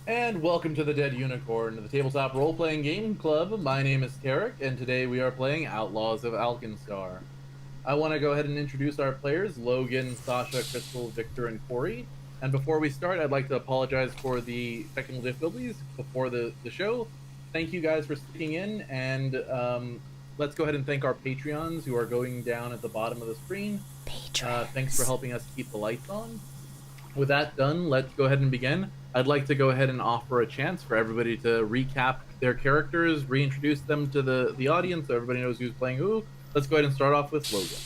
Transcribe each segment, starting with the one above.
And welcome to the Dead Unicorn, the tabletop role-playing game club. My name is Tarek, and today we are playing Outlaws of Alkenstar. I want to go ahead and introduce our players, Logan, Sasha, Crystal, Victor, and Corey. And before we start, I'd like to apologize for the technical difficulties before the show. Thank you guys for sticking in, and let's go ahead and thank our Patreons who are going down at the bottom of the screen. Thanks for helping us keep the lights on. With that done, let's go ahead and begin. I'd like to go ahead and offer a chance for everybody to recap their characters, reintroduce them to the audience so everybody knows who's playing who. Let's go ahead and start off with Logan.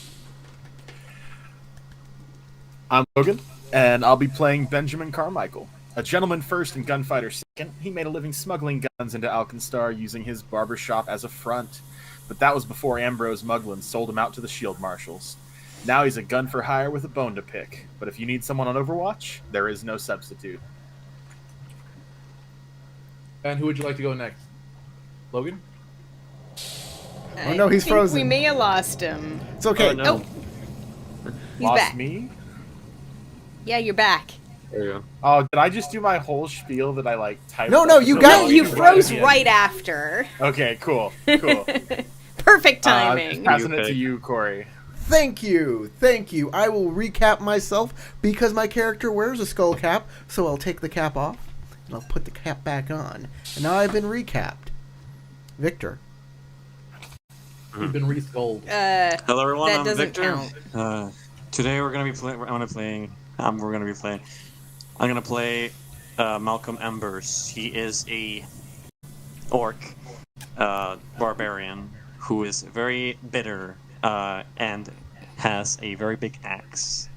I'm Logan, and I'll be playing Benjamin Carmichael. A gentleman first and gunfighter second, he made a living smuggling guns into Alkenstar using his barber shop as a front, but that was before Ambrose Muglin sold him out to the shield marshals. Now he's a gun for hire with a bone to pick, but if you need someone on Overwatch, there is no substitute. And who would you like to go next? Logan? Oh no, he's frozen. We may have lost him. It's okay. Oh, no. He's Lost back. me? Yeah, you're back. There you go. Oh, did I just do my whole spiel that I typed? No, up no, in you the got- No, log you right froze at the right end? after. Okay, cool. Perfect Just timing. passing it Okay. to you, Corey. Thank you. I will recap myself because my character wears a skull cap, so I'll take the cap off and I'll put the cap back on. And now I've been recapped. Victor. You've been re-skulled. Hello, everyone. That I'm doesn't Victor. count. Today we're gonna be playing. I'm gonna play Malcolm Embers. He is a orc barbarian who is very bitter and has a very big axe.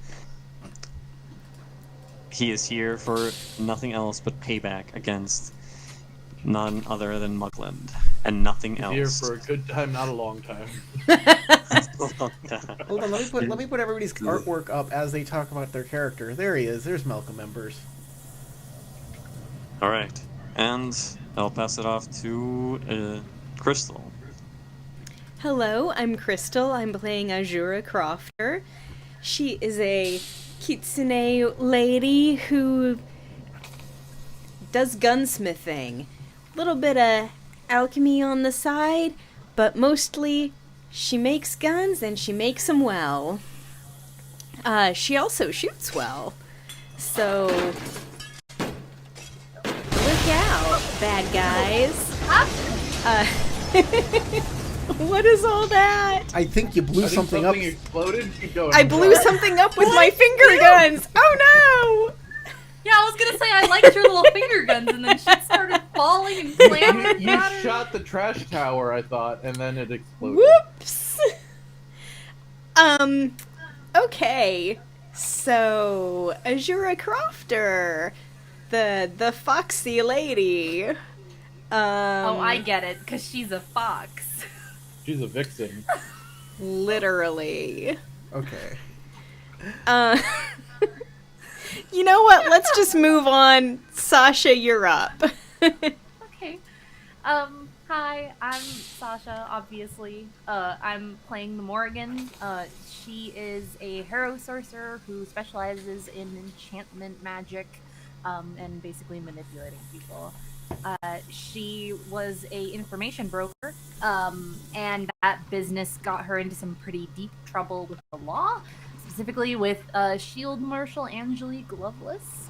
He is here for nothing else but payback against none other than Mugland and nothing else. Here for a good time, not a long time. Hold on, let me put everybody's artwork up as they talk about their character. There he is. There's Malcolm Members. All right, and I'll pass it off to Crystal. Hello, I'm Crystal. I'm playing Azura Crofter. She is a kitsune lady who does gunsmithing. A little bit of alchemy on the side, but mostly she makes guns and she makes them well. She also shoots well. So look out, bad guys. What is all that? I think you blew I think something up. exploded. Keep going. I blew something up with my finger guns. Oh Yeah, I was gonna say I liked your little finger guns, and then shit started falling and slamming. You shot the trash tower, I thought, and then it no! exploded. Whoops. Okay. So Azura Crofter, the foxy lady. Oh, I get it, because she's a fox. She's a vixen. Literally. Okay. You know what? Let's just move on. Sasha, you're up. Okay. Hi, I'm Sasha, obviously. I'm playing the Morrigan. She is a hero sorcerer who specializes in enchantment magic, and basically manipulating people. She was a information broker, and that business got her into some pretty deep trouble with the law, specifically with Shield Marshal Angelique Lovelace,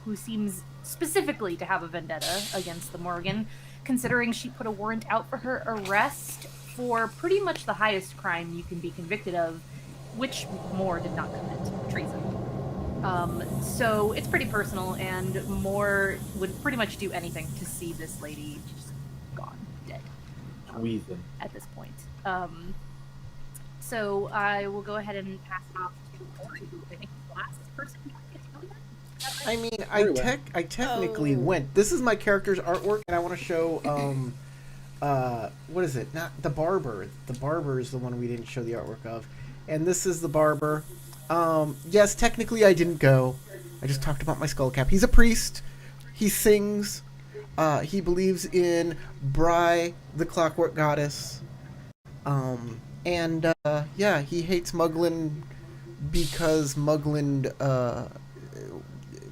who seems specifically to have a vendetta against the Morgan, considering she put a warrant out for her arrest for pretty much the highest crime you can be convicted of, which Moore did not commit: treason. So it's pretty personal, and Moore would pretty much do anything to see this lady just gone, dead, Wheezing. at this point. So I will go ahead and pass it off to Corey, who I think is the last person who gets to know that. I mean, I technically went. This is my character's artwork, and I want to show, what is it? Not the barber. The barber is the one we didn't show the artwork of. And this is the barber. Yes, technically I didn't go. I just talked about my skull cap. He's a priest. He sings. He believes in Bry, the clockwork goddess. Yeah, he hates Muglin because Muglin,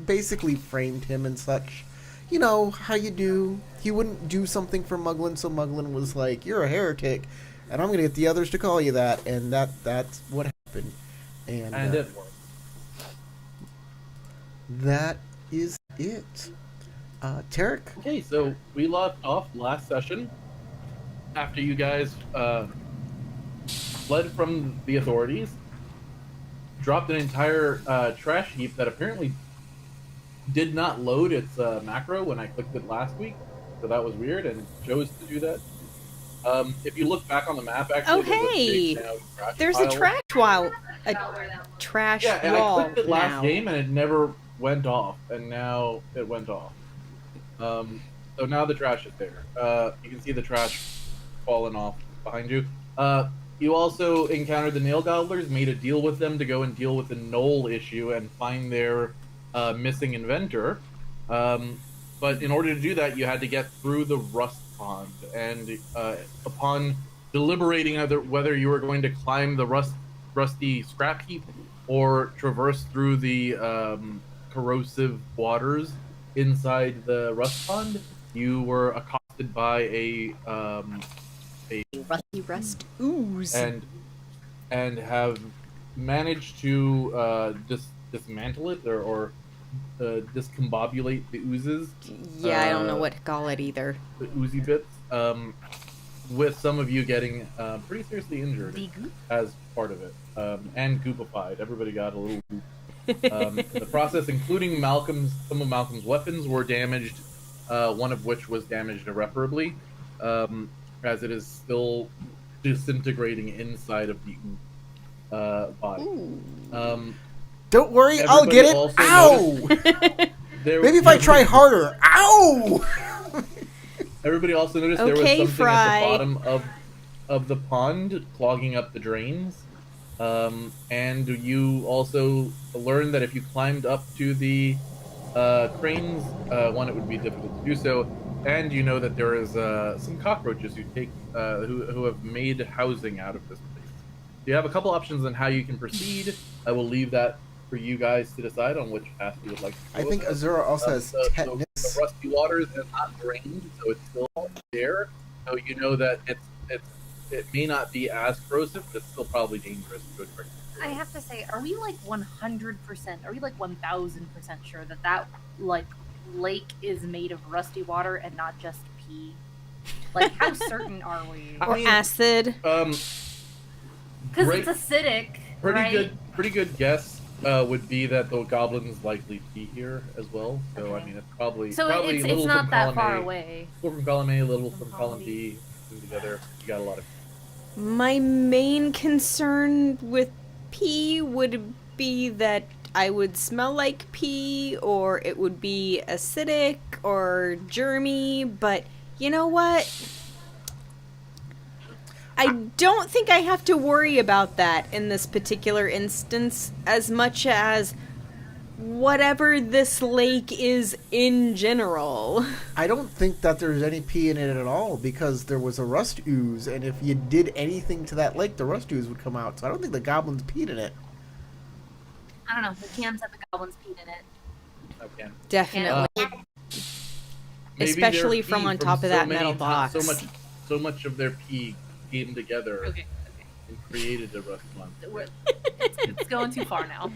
basically framed him and such. you know, how you do. He wouldn't do something for Muglin, so Muglin was like, "You're a heretic," and I'm gonna get the others to call you that, and that's what happened. And it worked. That is it. Tarek? Okay, so we left off last session after you guys fled from the authorities, dropped an entire trash heap that apparently did not load its macro when I clicked it last week, so that was weird and chose to do that. If you look back on the map, actually, Oh, hey! There's a trash wall. A trash yeah, wall I clicked it last now. game and it never went off, and now it went off. So now the trash is there. You can see the trash falling off behind you. You also encountered the nail gobblers, made a deal with them to go and deal with the knoll issue and find their missing inventor. But in order to do that, you had to get through the rust pond. And upon deliberating whether you were going to climb the rusty scrap heap or traverse through the corrosive waters inside the rust pond, you were accosted by a Rusty rust ooze. and have managed to dismantle it or discombobulate the oozes. Yeah, I don't know what to call it either. The oozy bits. With some of you getting pretty seriously injured as part of it, and goopified. Everybody got a little goop. In the process, including some of Malcolm's weapons were damaged, one of which was damaged irreparably, as it is still disintegrating inside of the body. Don't worry, I'll get it. also Ow! Maybe if I try harder. Ow! Everybody also noticed there was Okay, something Fry. at the bottom of the pond clogging up the drains. And you also learned that if you climbed up to the cranes, one, it would be difficult to do so, and you know that there is some cockroaches who have made housing out of this place. You have a couple options on how you can proceed. I will leave that for you guys to decide on which path you would like to go. I think Azura also has tetanus. The rusty waters have not drained, so it's still there. So you know that it may not be as corrosive, but it's still probably dangerous to go drink. I have to say, are we like 100%? Are we like 1000% sure that like lake is made of rusty water and not just pee? Like, how certain are we? Or acid. Because it's acidic. Pretty good guess would be that the goblins likely be here as well. So Okay. I mean, it's probably So probably it's a little not from that column far A, away. little from column A, a little from column B, put together. You got a lot of. My main concern with pee would be that I would smell like pee, or it would be acidic or germy, but you know what? I don't think I have to worry about that in this particular instance as much as whatever this lake is in general. I don't think that there's any pee in it at all because there was a rust ooze, and if you did anything to that lake, the rust ooze would come out. So I don't think the goblins peed in it. I don't know. The PM said the goblins peed in it. Okay. Definitely. Maybe Especially their from pee on top of that many metal times- box. So much of their pee came together Okay. and created a rust monster. It's going too far now.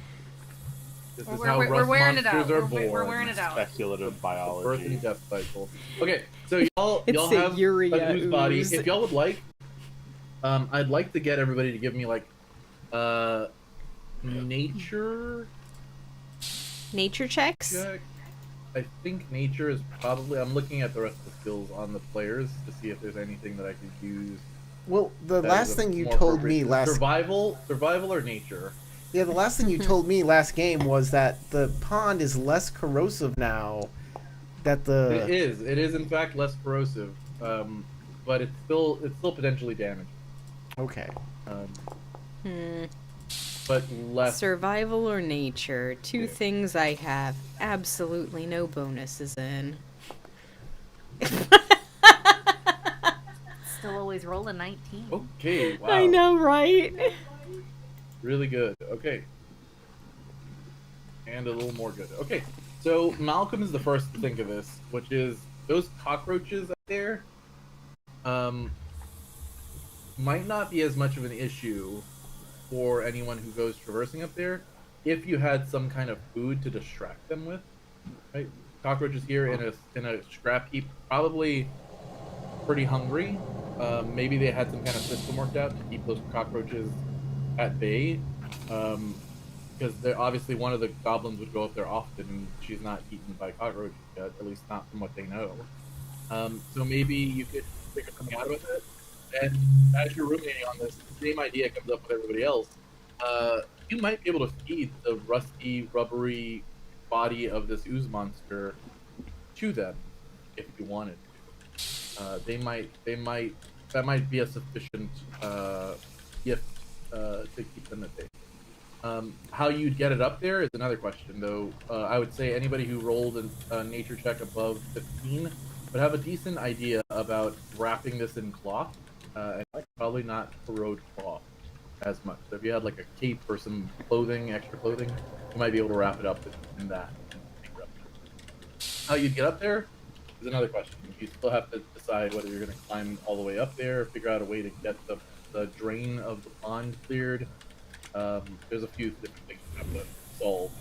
This is We're how rust wearing it monsters out. are We're born. wearing it out. Speculative Birth biology. and death cycle. Okay, so y'all It's a have urea a ooze body. ooze. If y'all would like, I'd like to get everybody to give me like nature Nature checks? check. I think nature is probably. I'm looking at the rest of the skills on the players to see if there's anything that I could use. Well, the that last is thing you more told me appropriate. last survival or nature. Yeah, the last thing you told me last game was that the pond is less corrosive now. That the It is in fact less corrosive, but it's still potentially damaging. okay. But less. Survival or nature? Two things I have absolutely no bonuses in. Still always roll a 19. Okay, wow. I know, right? Really good. Okay. And a little more good. Okay. So Malcolm is the first to think of this, which is those cockroaches up there might not be as much of an issue for anyone who goes traversing up there if you had some kind of food to distract them with. Right? Cockroaches here in a scrap heap, probably pretty hungry. Maybe they had some kind of system worked out to keep those cockroaches at bay. Because they're obviously one of the goblins would go up there often, and she's not eaten by cockroaches yet, at least not from what they know. So maybe you could figure something out with it. And as you're ruminating on this, the same idea comes up with everybody else. You might be able to feed the rusty, rubbery body of this ooze monster to them if you wanted to. That might be a sufficient gift to keep them at bay. How you'd get it up there is another question, though. I would say anybody who rolled a nature check above 15 would have a decent idea about wrapping this in cloth, and probably not corrode cloth as much. So if you had like a cape or some clothing, extra clothing, you might be able to wrap it up in that. How you'd get up there is another question. You still have to decide whether you're going to climb all the way up there, figure out a way to get the drain of the pond cleared. There's a few different things you have to solve,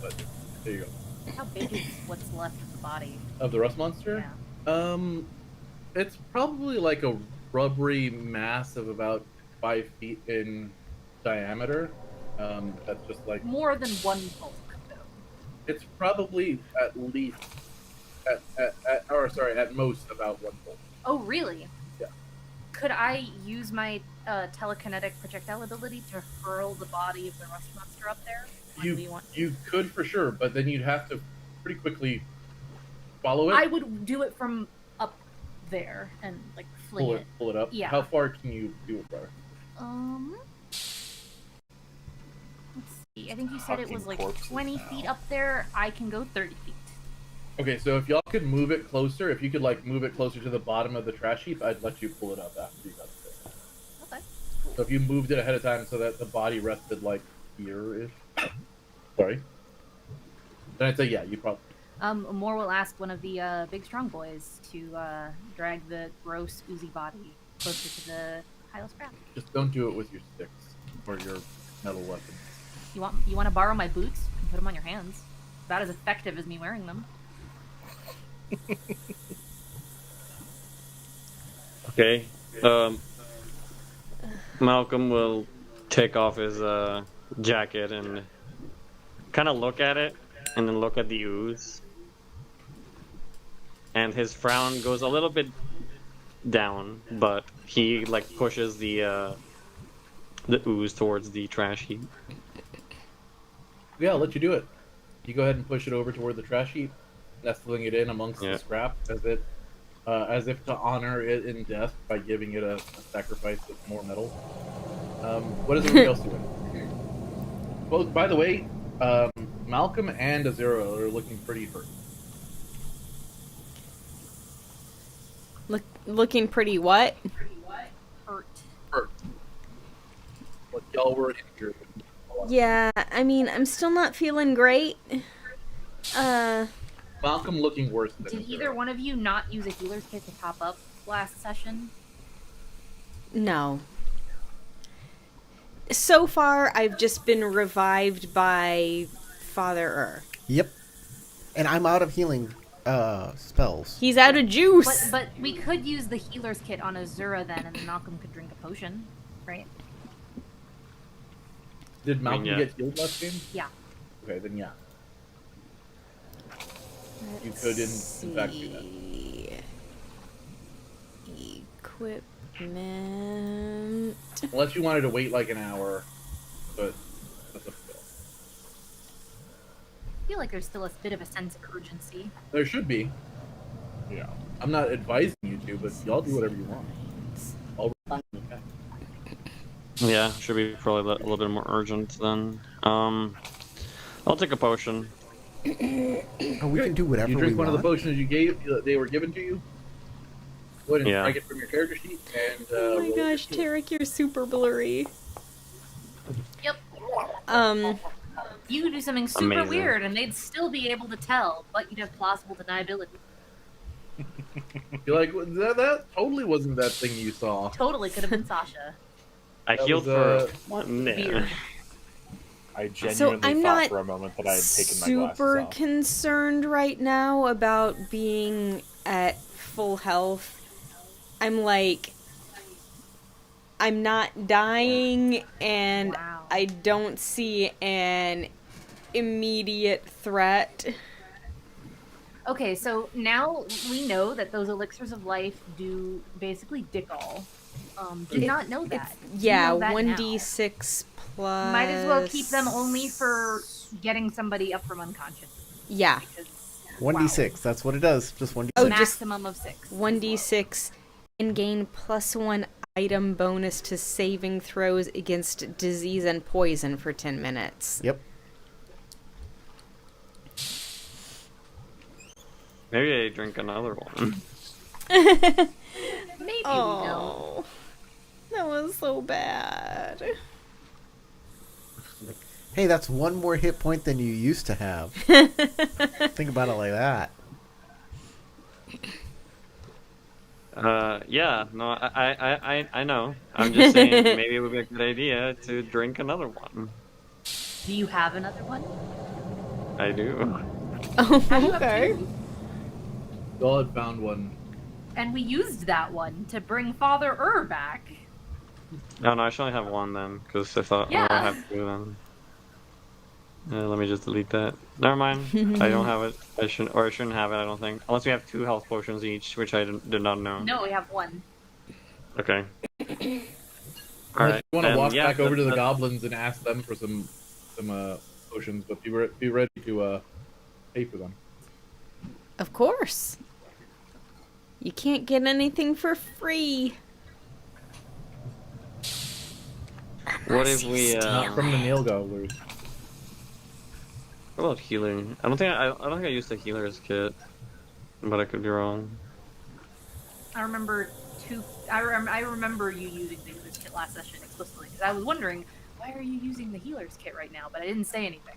but there you go. How big is what's left of the body? Of the rust monster? Yeah. It's probably like a rubbery mass of about 5 feet in diameter. That's just like More than one bulk, though. it's probably at least at most about 1 volt. Oh, really? Yeah. Could I use my telekinetic projectile ability to hurl the body of the rust monster up there? You could for sure, but then you'd have to pretty quickly follow it. I would do it from up there and like fling pull it up. Yeah. How far can you do it for? Let's see. I think you said it was like corpses 20 now. feet up there. I can go 30 feet. Okay, so if y'all could move it closer, if you could like move it closer to the bottom of the trash heap, I'd let you pull it up after you got there. Okay. So if you moved it ahead of time so that the body rested like here-ish. Sorry. Then I'd say yeah, you probably. Moore will ask one of the big strong boys to drag the gross oozy body closer to the pile of scrap. Just don't do it with your sticks or your metal weapons. You want to borrow my boots and put them on your hands? About as effective as me wearing them. Okay. Malcolm will take off his jacket and kind of look at it, and then look at the ooze. And his frown goes a little bit down, but he like pushes the ooze towards the trash heap. Yeah, I'll let you do it. You go ahead and push it over toward the trash heap, nestling it in amongst Yeah. the scrap as if to honor it in death by giving it a sacrifice of more metal. What is everybody else doing? Well, by the way, Malcolm and Azura are looking pretty hurt. Looking pretty what? Hurt. Hurt. Like y'all were injured. Yeah, I mean, I'm still not feeling great. Malcolm looking worse than Did Azura. either one of you not use a healer's kit to top up last session? No. So far, I've just been revived by Father Yep. And I'm out of healing spells. He's out of juice. But we could use the healer's kit on Azura then, and then Malcolm could drink a potion, right? Did Malcolm yeah. get healed last game? Yeah. Okay, then yeah. You could in fact do that. Equipment. Unless you wanted to wait like an hour, but that's up to you. I feel like there's still a bit of a sense of urgency. There should be. Yeah. I'm not advising you to, but y'all do whatever you want. I'll remind you, okay? Yeah, should be probably a little bit more urgent then. I'll take a potion. Oh, we can do whatever You drink we one of the want. potions they were given to you. Go ahead and Yeah. drag it from your character sheet and. Oh my roll gosh, your skill. Tarek, you're super blurry. Yep. You could do something super Amazing. weird, and they'd still be able to tell, but you'd have plausible deniability. You're like, that totally wasn't that thing you saw. Totally could have been Sasha. I That healed was, for 1 minute. Weird. I So genuinely I'm thought not for a moment that I had taken my glasses super off. concerned right now about being at full health. I'm like, I'm not dying, and Wow. I don't see an immediate threat. Okay, so now we know that those elixirs of life do basically dick all. Did not know that. Yeah, You know that 1d6 plus. now. Might as well keep them only for getting somebody up from unconscious. Yeah, Because 1d6. That's what it does. Just 1d6. Oh, just maximum of 6. 1d6 and gain +1 item bonus to saving throws against disease and poison for 10 minutes. Yep. Maybe I drink another one. Maybe we don't. Oh, that was so bad. Hey, that's one more hit point than you used to have. Think about it like that. Yeah, no, I know. I'm just saying maybe it would be a good idea to drink another one. Do you have another one? I do. Oh, How do you have okay. 2? Y'all had found one. And we used that one to bring Father back. No, I should only have one then, because I thought Yeah. I have 2 then. Let me just delete that. Never mind. I don't have it. I shouldn't have it. I don't think, unless we have 2 health potions each, which I did not know. No, we have 1. Okay. Unless Alright. you want to walk back over to the that- goblins and ask them for some potions, but be ready to pay for them. Of course. You can't get anything for free. What if we? Not from the nail gobblers. What about healing? I don't think I used the healer's kit, but I could be wrong. I remember I remember you using the healer's kit last session explicitly because I was wondering why are you using the healer's kit right now, but I didn't say anything.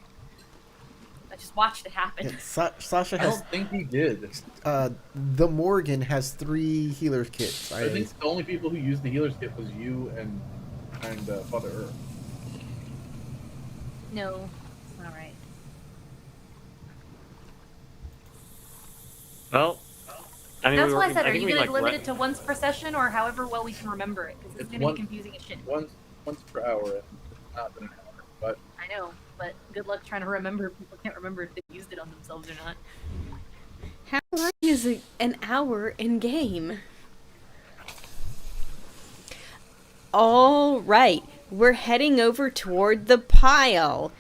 I just watched it happen. Yeah, Sasha I has. don't think he did. The Morgan has 3 healer kits. I think the only people who used the healer's kit was you and Father Earth. No, all right. Well, I mean, That's we why were, I said, are think you we, going to like, limit it to once per session or however well we can remember it? Because it's It's going to one- be confusing as shit. Once per hour. It's not been an hour, but I know, but good luck trying to remember. People can't remember if they used it on themselves or not. How long is an hour in game? All right, we're heading over toward the pile.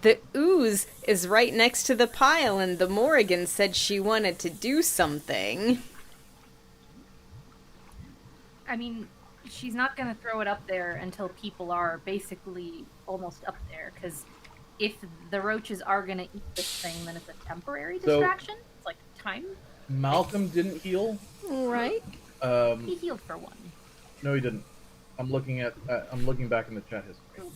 The ooze is right next to the pile, and the Morrigan said she wanted to do something. I mean, she's not going to throw it up there until people are basically almost up there, because if the roaches are going to eat this thing, then it's a temporary So- distraction. It's like time. Malcolm didn't heal. Right? He healed for 1. No, he didn't. I'm looking back in the chat history.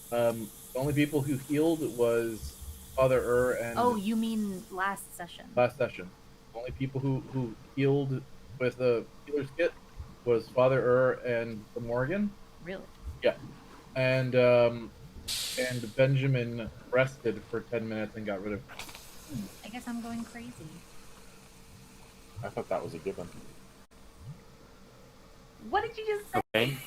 The only people who healed was Father and Oh, you mean last session? last session. The only people who healed with a healer's kit was Father and the Morgan. Really? Yeah. And Benjamin rested for 10 minutes and got rid of I guess I'm going crazy. I thought that was a given. What did you just say? Okay.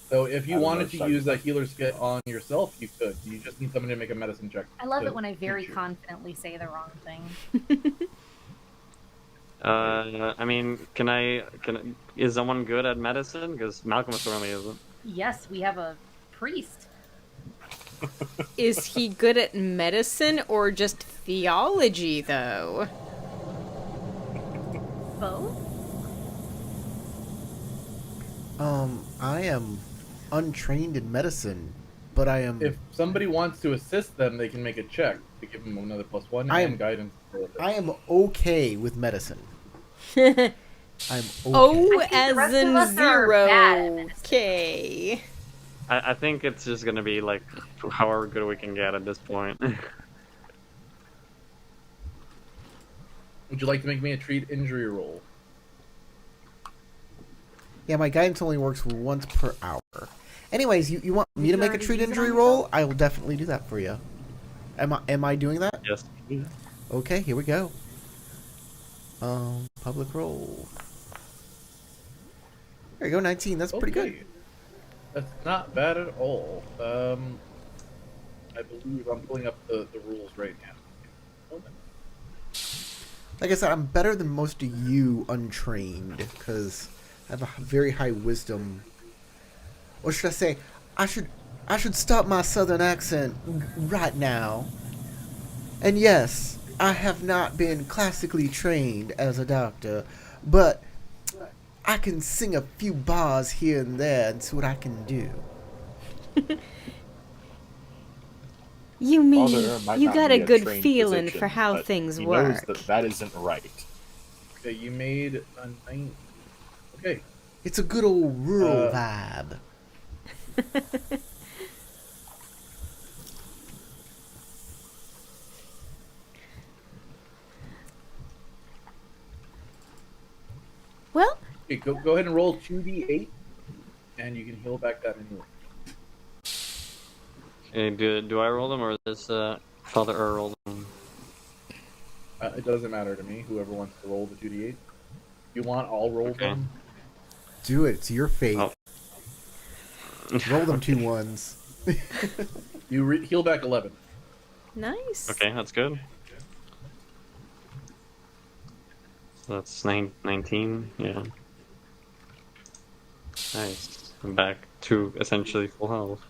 So if I you don't know, wanted to sorry. use that healer's kit on yourself, you could. You just need someone to make a medicine check. I love to it when I very teach you. confidently say the wrong thing. I mean, is someone good at medicine? Because Malcolm certainly isn't. Yes, we have a priest. Is he good at medicine or just theology, though? Both? I am untrained in medicine, but I am. If somebody wants to assist them, they can make a check to give them another +1 I and am- guidance. I am okay with medicine. I'm okay. Oh, I think the as rest in of us are bad at 0. medicine. Okay. I think it's just gonna be like however good we can get at this point. Would you like to make me a treat injury roll? Yeah, my guidance only works once per hour. Anyways, you want me Did to you make a already treat use it injury on roll? yourself? I will definitely do that for you. Am I doing that? Yes. Okay, here we go. Public roll. There you go, 19. That's pretty good. Okay. That's not bad at all. I believe I'm pulling up the rules right now. Okay. Like I said, I'm better than most of you untrained because I have a very high wisdom. Or should I say, I should stop my southern accent right now. And yes, I have not been classically trained as a doctor, but I can sing a few bars here and there and see what I can do. You mean Father might you not got be a good trained feeling physician, for how but things he work. knows that isn't right. Okay, you made a 9. Okay. It's a good old rural Uh, vibe. Well, Okay, go ahead and roll 2d8, and you can heal back that anyway. Okay, do I roll them or is this Father roll them? It doesn't matter to me. Whoever wants to roll the 2d8. You want, I'll roll Okay. them. Do it. It's your fate. Oh. Roll them Okay. 2 ones. You heal back 11. nice. Okay, that's good. So that's 19, yeah. Nice. I'm back to essentially full health.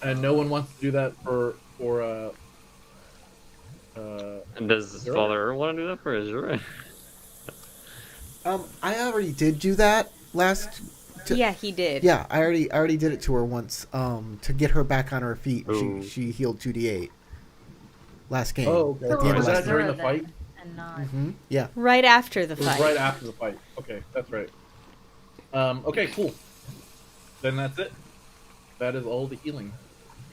And no one wants to do that for Does Zero? Father want to do that for Azure? I already did do that last. Yeah, he did. Yeah, I already did it to her once. To get her back on her feet. Ooh. She healed 2d8 last game. Oh, okay. At the end of Was that last during game. the fight? And not. Yeah. Right after the It was fight. right after the fight. Okay, that's right. Okay, cool. Then that's it. That is all the healing.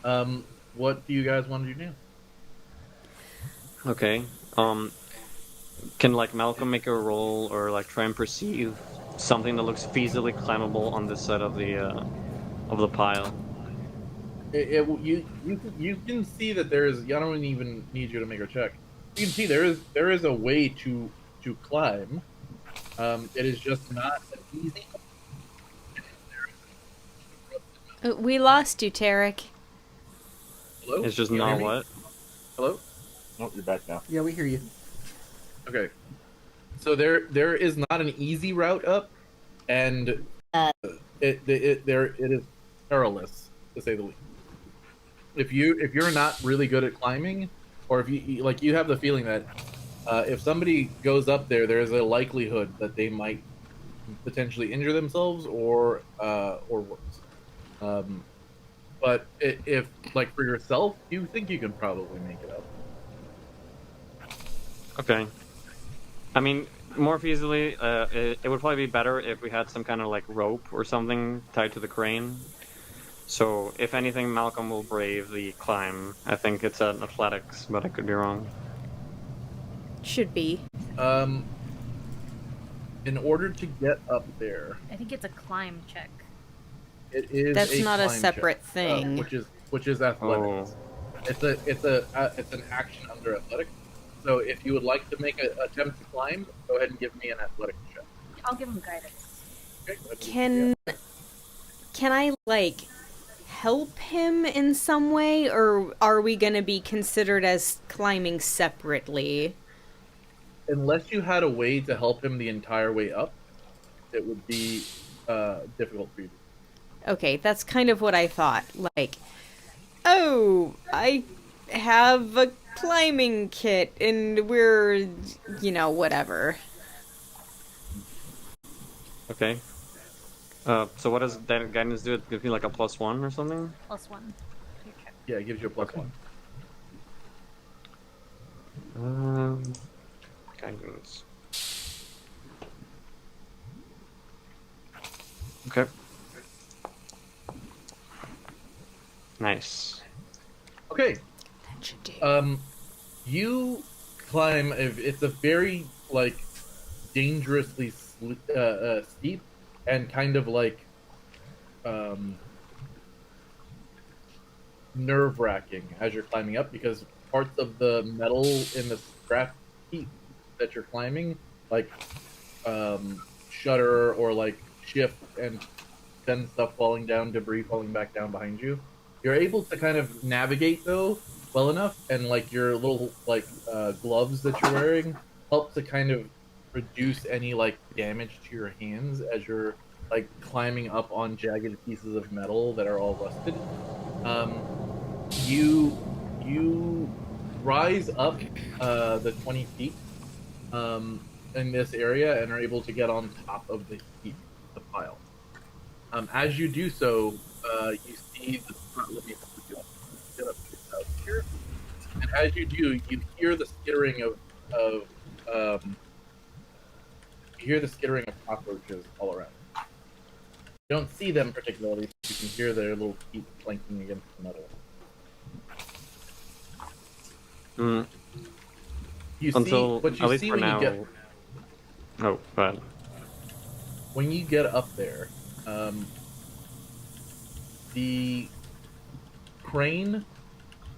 What do you guys want to do now? Okay. Can like Malcolm make a roll or like try and perceive something that looks feasibly climbable on this side of the pile? You can see that there is. I don't even need you to make a check. You can see there is a way to climb. It is just not an easy. We lost you, Tarek. Hello? It's just Can you not hear me? what? Hello. Oh, you're back now. Yeah, we hear you. Okay. So there is not an easy route up, and it is perilous to say the least. If you're not really good at climbing, or if you have the feeling that if somebody goes up there, there's a likelihood that they might potentially injure themselves or worse. But if like for yourself, you think you can probably make it up. Okay. I mean, more feasibly, it would probably be better if we had some kind of like rope or something tied to the crane. So, if anything, Malcolm will brave the climb. I think it's an athletics, but I could be wrong. Should be. In order to get up there, I think it's a climb check. it is That's a not a climb separate check, thing. which is athletics. Oh. It's an action under athletics. So if you would like to make an attempt to climb, go ahead and give me an athletics check. I'll give him guidance. Okay, go ahead and do Can I like help him in some way, or are we gonna be considered as climbing separately? that. Unless you had a way to help him the entire way up, it would be difficult for you. Okay, that's kind of what I thought. Like, oh, I have a climbing kit and we're, whatever. Okay. So what does that guidance do? It gives me like a +1 or something? +1 to your check. Yeah, it gives you a +1. Guidance. Okay. Nice. Okay. That should do. You climb. It's a very like dangerously steep and kind of like um, nerve-wracking as you're climbing up because parts of the metal in the scrap heap that you're climbing, like shutter or like shift and send stuff falling down, debris falling back down behind you. You're able to kind of navigate though well enough, and like your little like gloves that you're wearing help to kind of reduce any like damage to your hands as you're like climbing up on jagged pieces of metal that are all rusted. Um, you rise up the 20 feet in this area and are able to get on top of the heap, the pile. As you do so, you see the let me get up here. And as you do, you hear the skittering of you hear the skittering of cockroaches all around. You don't see them particularly, but you can hear their little feet clanking against the metal. Mm. You Until, see what you at least see for when now. you get Oh, but when you get up there. The crane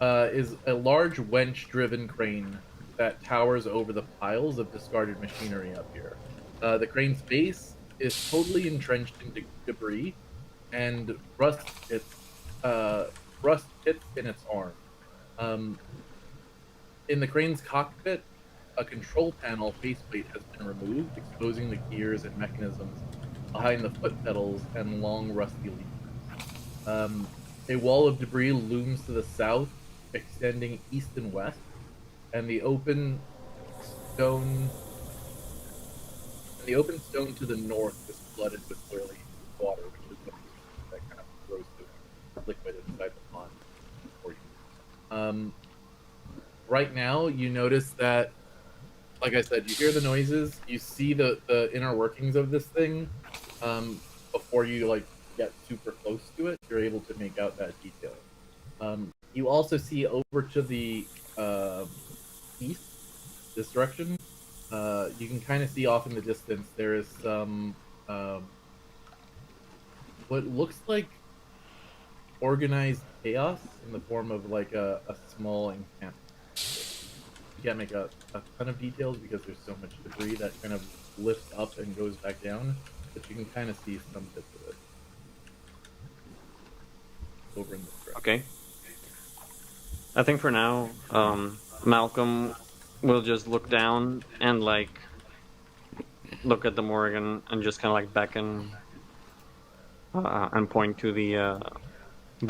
is a large winch-driven crane that towers over the piles of discarded machinery up here. The crane's base is totally entrenched in debris, and rust hits in its arm. Um, in the crane's cockpit, a control panel faceplate has been removed, exposing the gears and mechanisms behind the foot pedals and long rusty levers. A wall of debris looms to the south, extending east and west, and stone the open stone to the north is flooded with oily water, which is what that kind of corrosive liquid inside the pond for you. Right now, you notice that, like I said, you hear the noises, you see the inner workings of this thing. Before you like get super close to it, you're able to make out that detail. You also see over to the east, this direction. You can kind of see off in the distance there is some what looks like organized chaos in the form of like a small encampment. You can't make a ton of details because there's so much debris that kind of lifts up and goes back down, but you can kind of see some bits of it over in this direction. okay. I think for now, Malcolm will just look down and like look at the Morgan and just kind of like beckon and point to the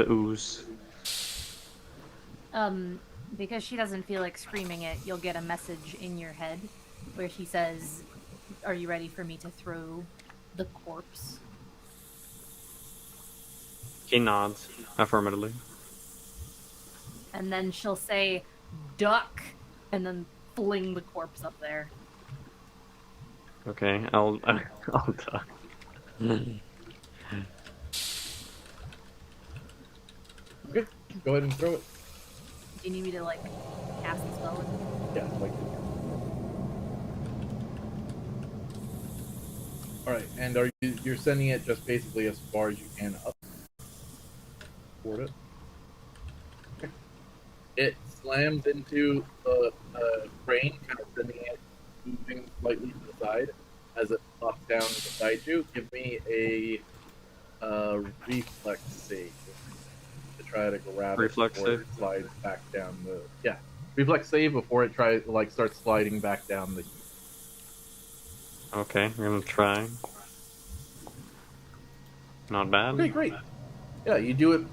ooze. Because she doesn't feel like screaming it, you'll get a message in your head where she says, "Are you ready for me to throw the corpse?" He nods affirmatively. And then she'll say, "Duck," and then fling the corpse up there. Okay, I'll duck. Okay, go ahead and throw it. Do you need me to like cast the spell? Yeah, like. All right, and you're sending it just basically as far as you can up toward it? Okay. It slams into the crane, kind of sending it moving slightly to the side as it pops down beside you. Give me a reflex save to try to grab Reflex it before save? it slides back down the reflex save before it starts sliding back down the. Okay, I'm gonna try. Not bad. Okay, great. Yeah, you do it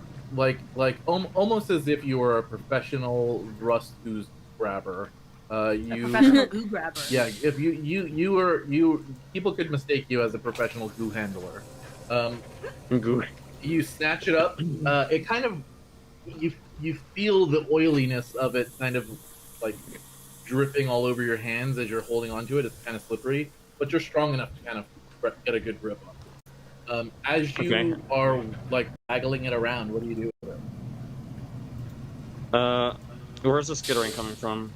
almost as if you were a professional rust ooze grabber. A professional goo grabber. Yeah, if people could mistake you as a professional goo handler. Good. You snatch it up. It kind of you feel the oiliness of it kind of like dripping all over your hands as you're holding onto it. It's kind of slippery, but you're strong enough to kind of get a good grip on it. As you Okay. are like waggling it around, what do you do with it? Where's the skittering coming from?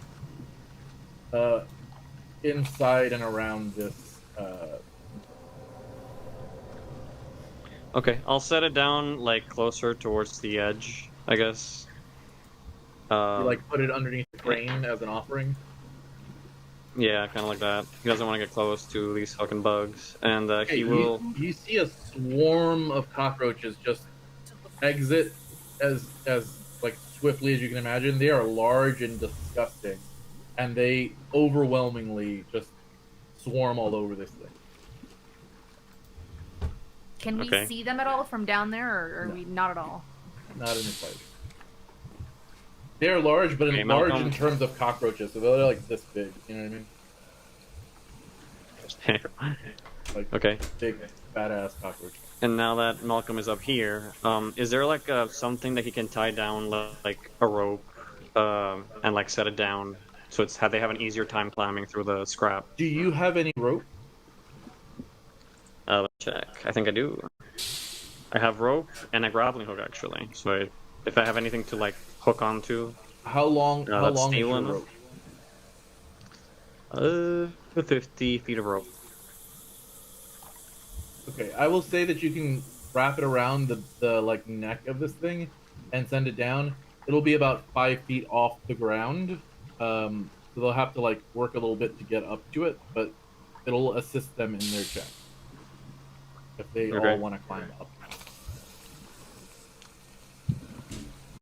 Inside and around this. Okay, I'll set it down like closer towards the edge, I guess. You like put it underneath the crane as an offering. Yeah, kind of like that. He doesn't want to get close to these fucking bugs, and Okay, he will. You see a swarm of cockroaches just exit as like swiftly as you can imagine. They are large and disgusting, and they overwhelmingly just swarm all over this thing. Can we Okay. see them at all from down there, or No. we not at all? Not in the fight. They are large, but Okay, large Malcolm. in terms of cockroaches. So they're like this big. You know what I mean? Like Okay. big, badass cockroaches. And now that Malcolm is up here, is there like something that he can tie down, like a rope, and like set it down so it's they have an easier time climbing through the scrap? Do you have any rope? Let's check. I think I do. I have rope and a grappling hook actually. So if I have anything to like hook onto, How long? How that's long is your steel enough. rope? 50 feet of rope. Okay, I will say that you can wrap it around the like neck of this thing and send it down. It'll be about 5 feet off the ground. So they'll have to like work a little bit to get up to it, but it'll assist them in their check if they Okay. all want to climb up.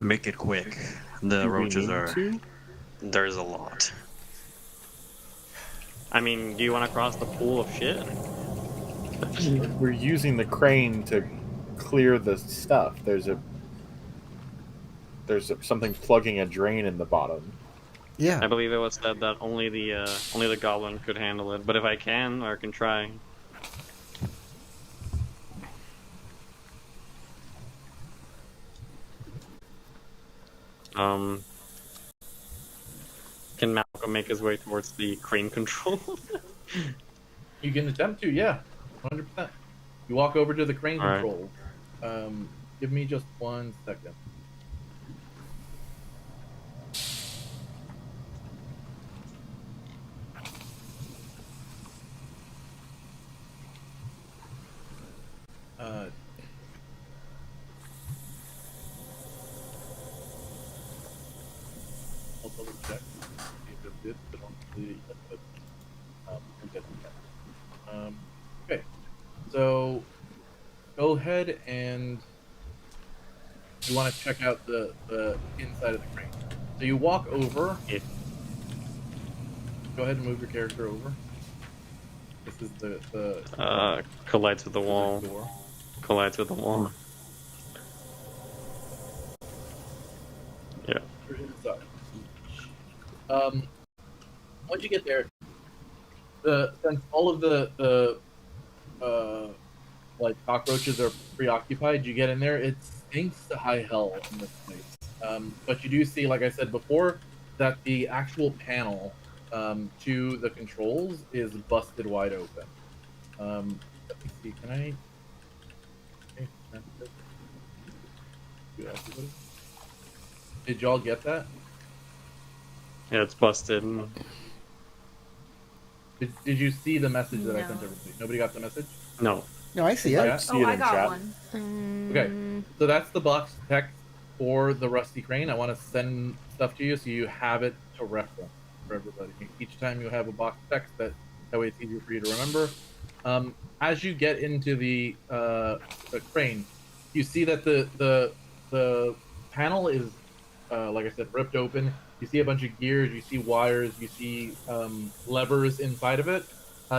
Make it quick. The Do we roaches need are. to? There's a lot. I mean, do you want to cross the pool of shit? We're using the crane to clear the stuff. There's something plugging a drain in the bottom. Yeah. I believe it was said that only the goblin could handle it. But if I can, I can try. Can Malcolm make his way towards the crane control? You can attempt to, yeah, 100%. You walk over to the crane All right. control. Give me just 1 second. I'll double check. See if it's good, but honestly, we'll get to that. Okay, so go ahead and you want to check out the inside of the crane. So you walk over. Yeah. Go ahead and move your character over. This is the Collides with the wall. door. Collides with the wall. Yeah. You're inside. Once you get there, since all of the like cockroaches are preoccupied, you get in there. It stinks to high hell in this place. But you do see, like I said before, that the actual panel to the controls is busted wide open. Let me see. Can I? Okay, that's it. Do everybody? Did y'all get that? Yeah, it's busted. Did you see the message that I No. sent everybody? Nobody got the message? No. No, I see Yeah. it. See it I in got chat. one. Okay, so that's the box text for the Rusty Crane. I want to send stuff to you so you have it to reference for everybody. Each time you have a box text, that way it's easier for you to remember. As you get into the crane, you see that the panel is, like I said, ripped open. You see a bunch of gears, you see wires, you see levers inside of it.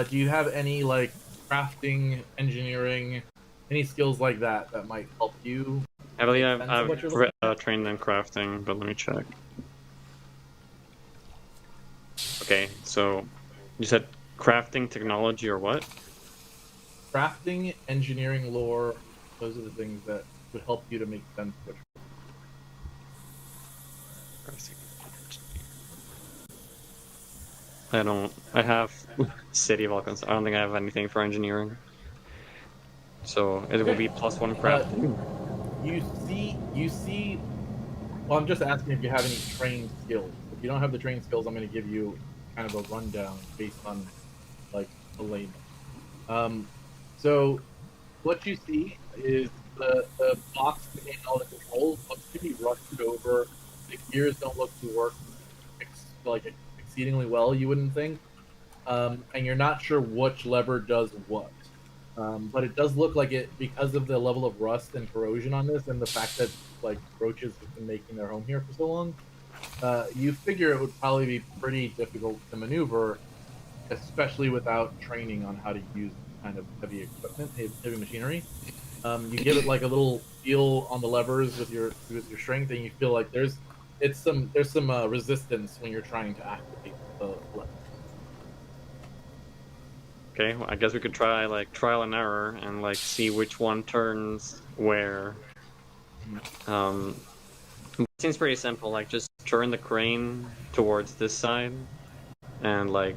Do you have any like crafting, engineering, any skills like that that might help you? I believe Sense of what you're looking I've trained in crafting, but let me check. Okay, so you said crafting, technology, or what? Crafting, engineering, lore, those are the things that would help you to make sense of what you're I have City of Alkenstar. I don't think I have anything for engineering. So it will be +1 crafting. You see Well, I'm just asking if you have any trained skills. If you don't have the trained skills, I'm going to give you kind of a rundown based on like a layman. Um, so what you see is the box containing all the controls looks to be rusted over. The gears don't look to work like exceedingly well. You wouldn't think, and you're not sure which lever does what. But it does look like it because of the level of rust and corrosion on this, and the fact that like roaches have been making their home here for so long. You figure it would probably be pretty difficult to maneuver, especially without training on how to use kind of heavy equipment, heavy machinery. You give it like a little feel on the levers with your strength, and you feel like there's some resistance when you're trying to activate the lever. Okay, well, I guess we could try like trial and error and like see which one turns where. It seems pretty simple. Like just turn the crane towards this side, and like,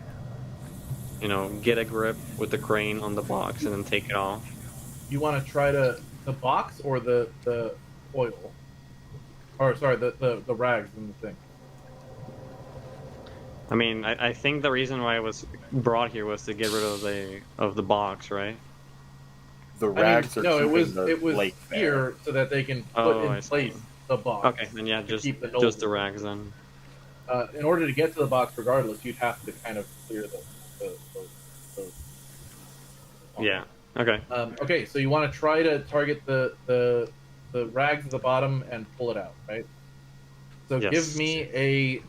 you know, get a grip with the crane on the box and then take it off. You want to try the box or the oil, or sorry, the rags in the thing. I mean, I think the reason why it was brought here was to get rid of the box, right? The rags are no, keeping the it was lake here there. so that they can put Oh, I in see. place the box. Okay, then yeah, to just keep the just the noble. rags then. In order to get to the box, regardless, you'd have to kind of clear the Yeah. Okay. Okay, so you want to try to target the rags at the bottom and pull it out, right? So Yes. give me a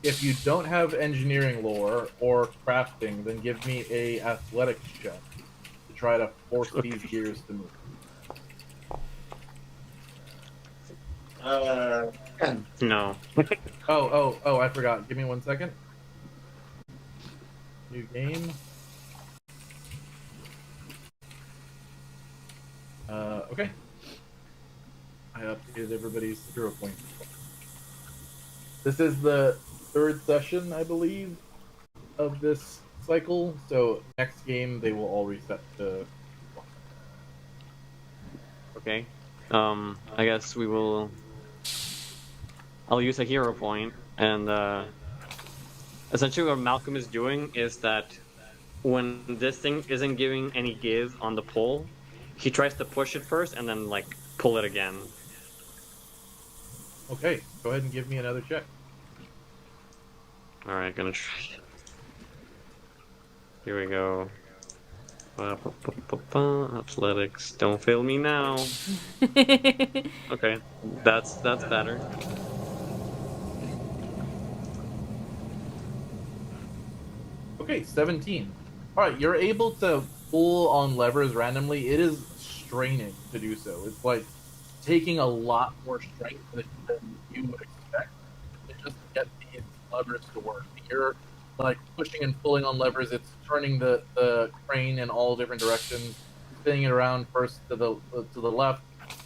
if you don't have engineering lore or crafting, then give me a athletics check to try to force these gears to move. No. Oh, I forgot. Give me 1 second. New game. Okay. I updated everybody's hero points. This is the third session, I believe, of this cycle. So next game they will all reset to 1. Okay. I guess we will. I'll use a hero point, and essentially what Malcolm is doing is that when this thing isn't giving any give on the pull, he tries to push it first and then like pull it again. Okay, go ahead and give me another check. All right, gonna try. Here we go. Athletics, don't fail me now. Okay, that's better. Okay, 17. All right, you're able to pull on levers randomly. It is straining to do so. It's like taking a lot more strength than you would expect to just get these levers to work. You're like pushing and pulling on levers. It's turning the crane in all different directions, spinning it around first to the left,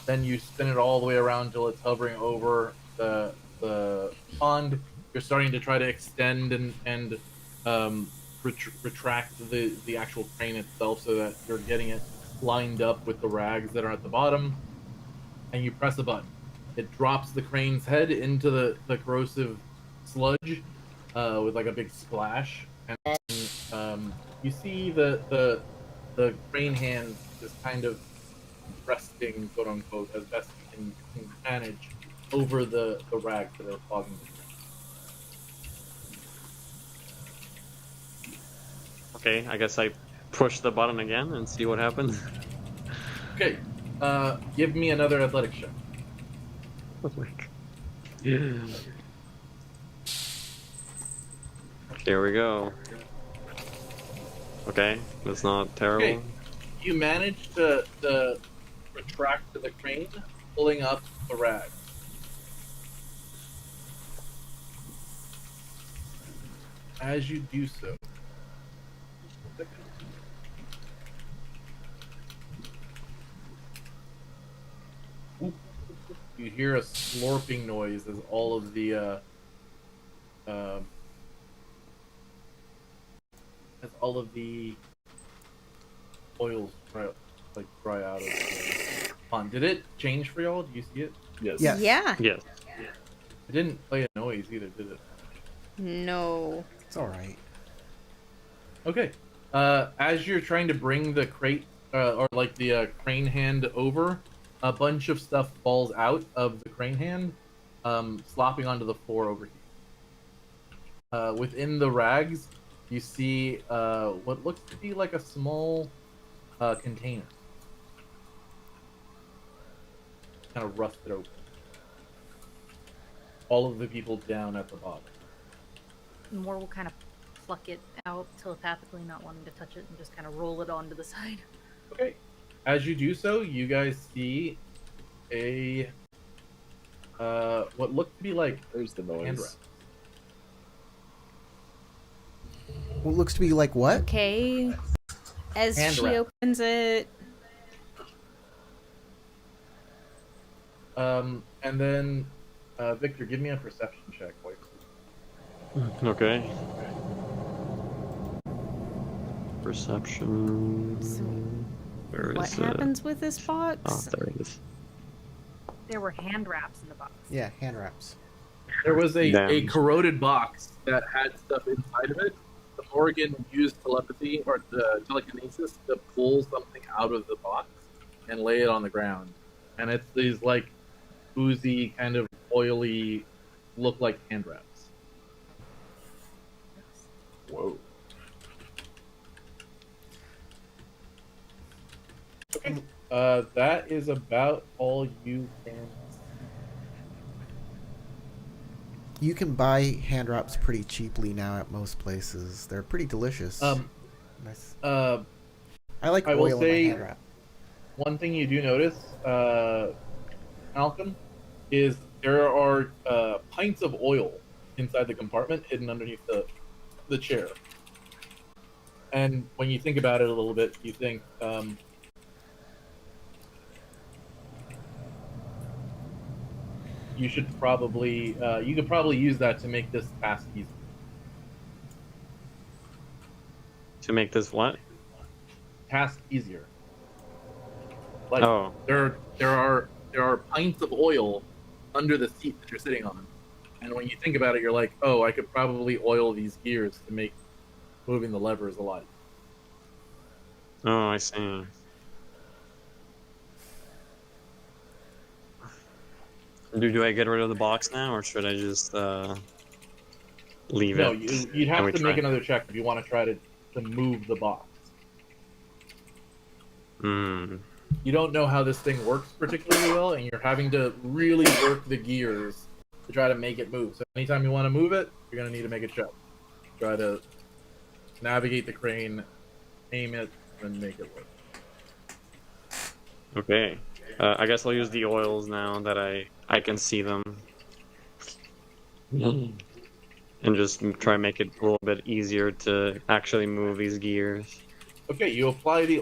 then you spin it all the way around until it's hovering over the pond. You're starting to try to extend and retract the actual crane itself so that you're getting it lined up with the rags that are at the bottom, and you press a button. It drops the crane's head into the corrosive sludge with like a big splash, and you see the crane hand just kind of resting, quote unquote, as best you can manage over the rags that are clogging the crane. Okay, I guess I push the button again and see what happens. Okay, give me another athletics check. Here we go. Okay, that's not terrible. Okay, you manage to retract the crane, pulling up the rag. As you do so, you hear a slurping noise as all of the oils dry out of the pond. Did it change for y'all? Do you see it? Yes. Yes. Yeah. Yes. It didn't play a noise either, did it? No. It's all right. Okay. As you're trying to bring the crate or like the crane hand over, a bunch of stuff falls out of the crane hand, slopping onto the floor over here. Within the rags, you see what looks to be like a small container, kind of rusted open. All of the people down at the bottom. Moore will kind of pluck it out telepathically, not wanting to touch it, and just kind of roll it onto the side. Okay. As you do so, you guys see a what looks to be like There's the noise. handrail. What looks to be like what? Okay. As Hand she wrap. opens it, And then Victor, give me a perception check, please. Okay. Perception. So, Where is what it? happens with this box? Oh, there it is. There were hand wraps in the box. Yeah, hand wraps. There was a Damn. corroded box that had stuff inside of it. The Morgan used telepathy or the telekinesis to pull something out of the box and lay it on the ground. And it's these like oozy, kind of oily, look like hand wraps. Whoa. Okay. That is about all you can. You can buy hand wraps pretty cheaply now at most places. They're pretty delicious. Nice. I like I will oil in say- my hand wrap. One thing you do notice, Malcolm, is there are pints of oil inside the compartment hidden underneath the chair. And when you think about it a little bit, you think you should probably you could probably use that to make this task easier. To make this what? Task easier. Like Oh. there are pints of oil under the seat that you're sitting on, and when you think about it, you're like, oh, I could probably oil these gears to make moving the levers a lot. Oh, I see. Do I get rid of the box now, or should I just leave No, it? you'd Can have we to try? make another check if you want to try to move the box. Hmm. You don't know how this thing works particularly well, and you're having to really work the gears to try to make it move. So anytime you want to move it, you're going to need to make a check. Try to navigate the crane, aim it, and make it work. Okay. I guess I'll use the oils now that I can see them. And just try and make it a little bit easier to actually move these gears. Okay, you apply the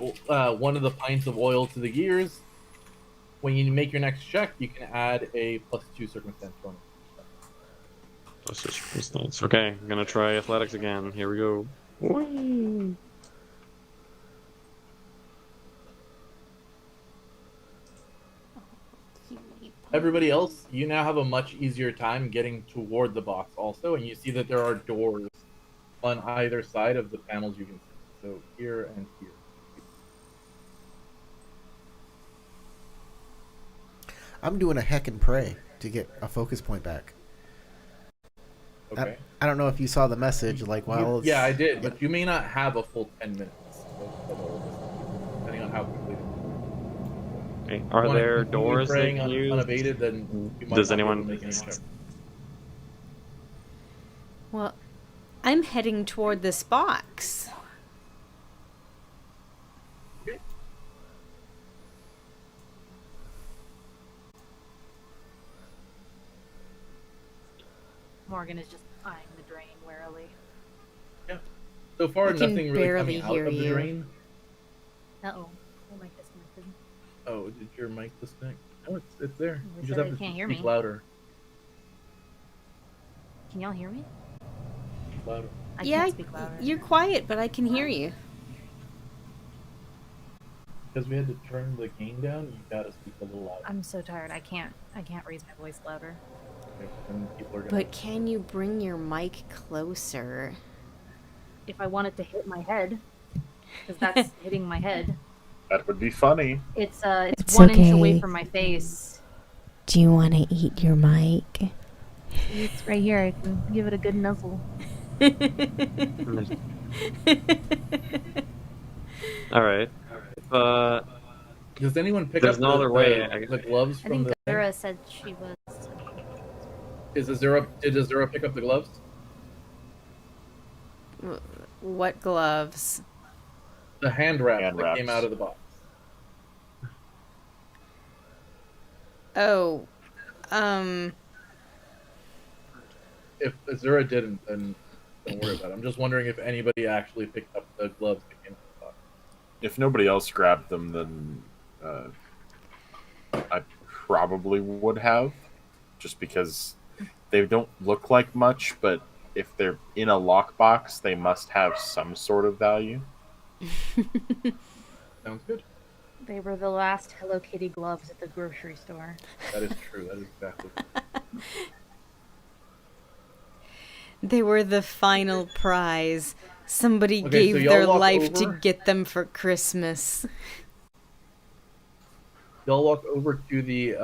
one of the pints of oil to the gears. When you make your next check, you can add a +2 circumstance bonus. That's just circumstance. Okay, I'm gonna try athletics again. Here we go. Whee! Everybody else, you now have a much easier time getting toward the box also, and you see that there are doors on either side of the panels you can see. So here and here. I'm doing a heck and pray to get a focus point back. Okay. I don't know if you saw the message, like while it's... Yeah, I did, but you may not have a full 10 minutes, depending on how quickly. Okay. Are Wanna there continue doors they praying can use? unabated, then you might Does not be able anyone- to make any check. Well, I'm heading toward this box. Morgan is just eyeing the drain warily. So far, I can nothing really barely coming out hear of the you. drain. Uh-oh. Oh my disconnected. Oh, did your mic disconnect? No, it's there. They You said just they have to can't hear speak me. louder. Can y'all hear me? Louder. I Yeah, can't speak louder. you're quiet, but I can hear you. Because we had to turn the gain down, you gotta speak a little louder. I'm so tired. I can't raise my voice louder. And people are gonna... But can you bring your mic closer? If I want it to hit my head, because that's hitting my head. That would be funny. It's It's 1 inch okay. away from my face. Do you want to eat your mic? It's right here. I can give it a good nuzzle. All right. Does anyone pick There's up no other way, I the gloves I from think the... Azura said she was. Did Azura pick up the gloves? What gloves? The hand wraps Hand that wraps. came out of the box. Oh, If Azura didn't, then don't worry about it. I'm just wondering if anybody actually picked up the gloves that came out of the box. If nobody else grabbed them, then I probably would have, just because they don't look like much, but if they're in a lockbox, they must have some sort of value. Sounds good. They were the last Hello Kitty gloves at the grocery store. That is true. That is exactly true. they were the final prize. Somebody Okay, so gave y'all their walk life to over. get them for Christmas. Y'all walk over to the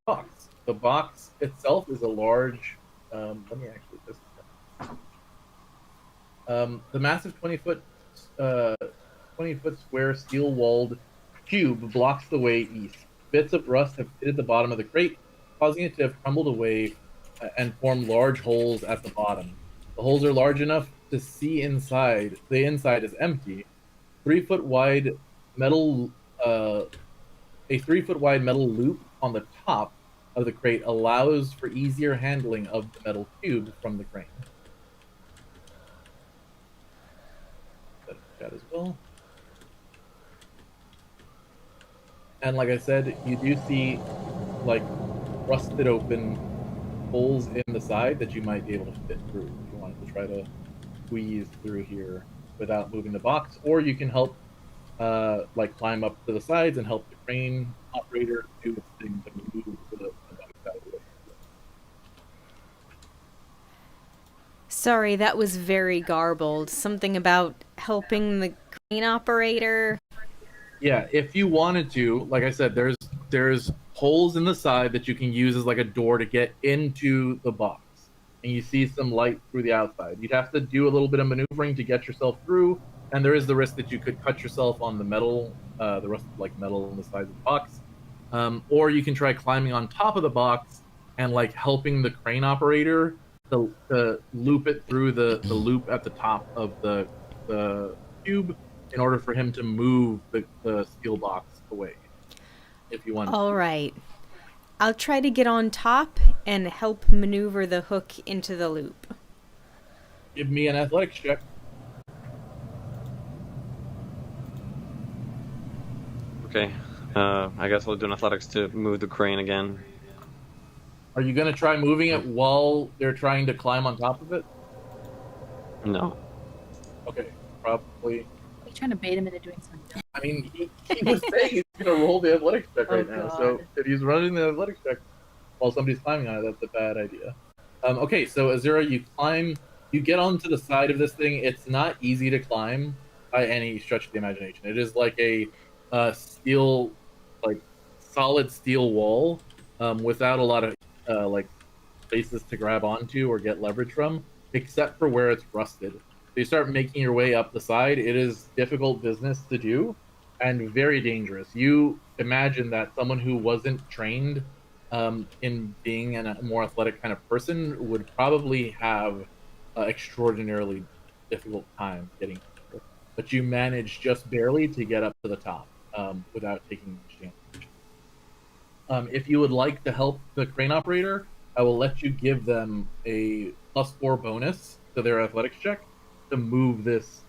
box. The box itself is a large. Let me actually just. The massive 20-foot square steel-walled cube blocks the way east. Bits of rust have pitted the bottom of the crate, causing it to have crumbled away and formed large holes at the bottom. The holes are large enough to see inside. The inside is empty. 3-foot wide metal. A 3-foot wide metal loop on the top of the crate allows for easier handling of the metal cube from the crane. That as well. And like I said, you do see like rusted open holes in the side that you might be able to fit through if you wanted to try to squeeze through here without moving the box, or you can help like climb up to the sides and help the crane operator do its thing to move the box out of the way. Sorry, that was very garbled. Something about helping the crane operator. Yeah, if you wanted to, like I said, there's holes in the side that you can use as like a door to get into the box, and you see some light through the outside. You'd have to do a little bit of maneuvering to get yourself through, and there is the risk that you could cut yourself on the metal, the rust like metal on the sides of the box, or you can try climbing on top of the box and like helping the crane operator to loop it through the loop at the top of the cube in order for him to move the steel box away. If you want. All right. I'll try to get on top and help maneuver the hook into the loop. Give me an athletics check. Okay. I guess we'll do an athletics to move the crane again. Are you going to try moving it while they're trying to climb on top of it? No. Okay, probably. Are you trying to bait him into doing something? I mean, he was saying he's going to roll the athletics check right now. So God. if he's running the athletics check while somebody's climbing on it, that's a bad idea. Okay, so Azura, you climb, you get onto the side of this thing. It's not easy to climb by any stretch of the imagination. It is like a steel, like solid steel wall without a lot of like places to grab onto or get leverage from, except for where it's rusted. So you start making your way up the side. It is difficult business to do and very dangerous. You imagine that someone who wasn't trained in being a more athletic kind of person would probably have extraordinarily difficult time getting there. But you manage just barely to get up to the top without taking much damage. If you would like to help the crane operator, I will let you give them a +4 bonus to their athletics check to move this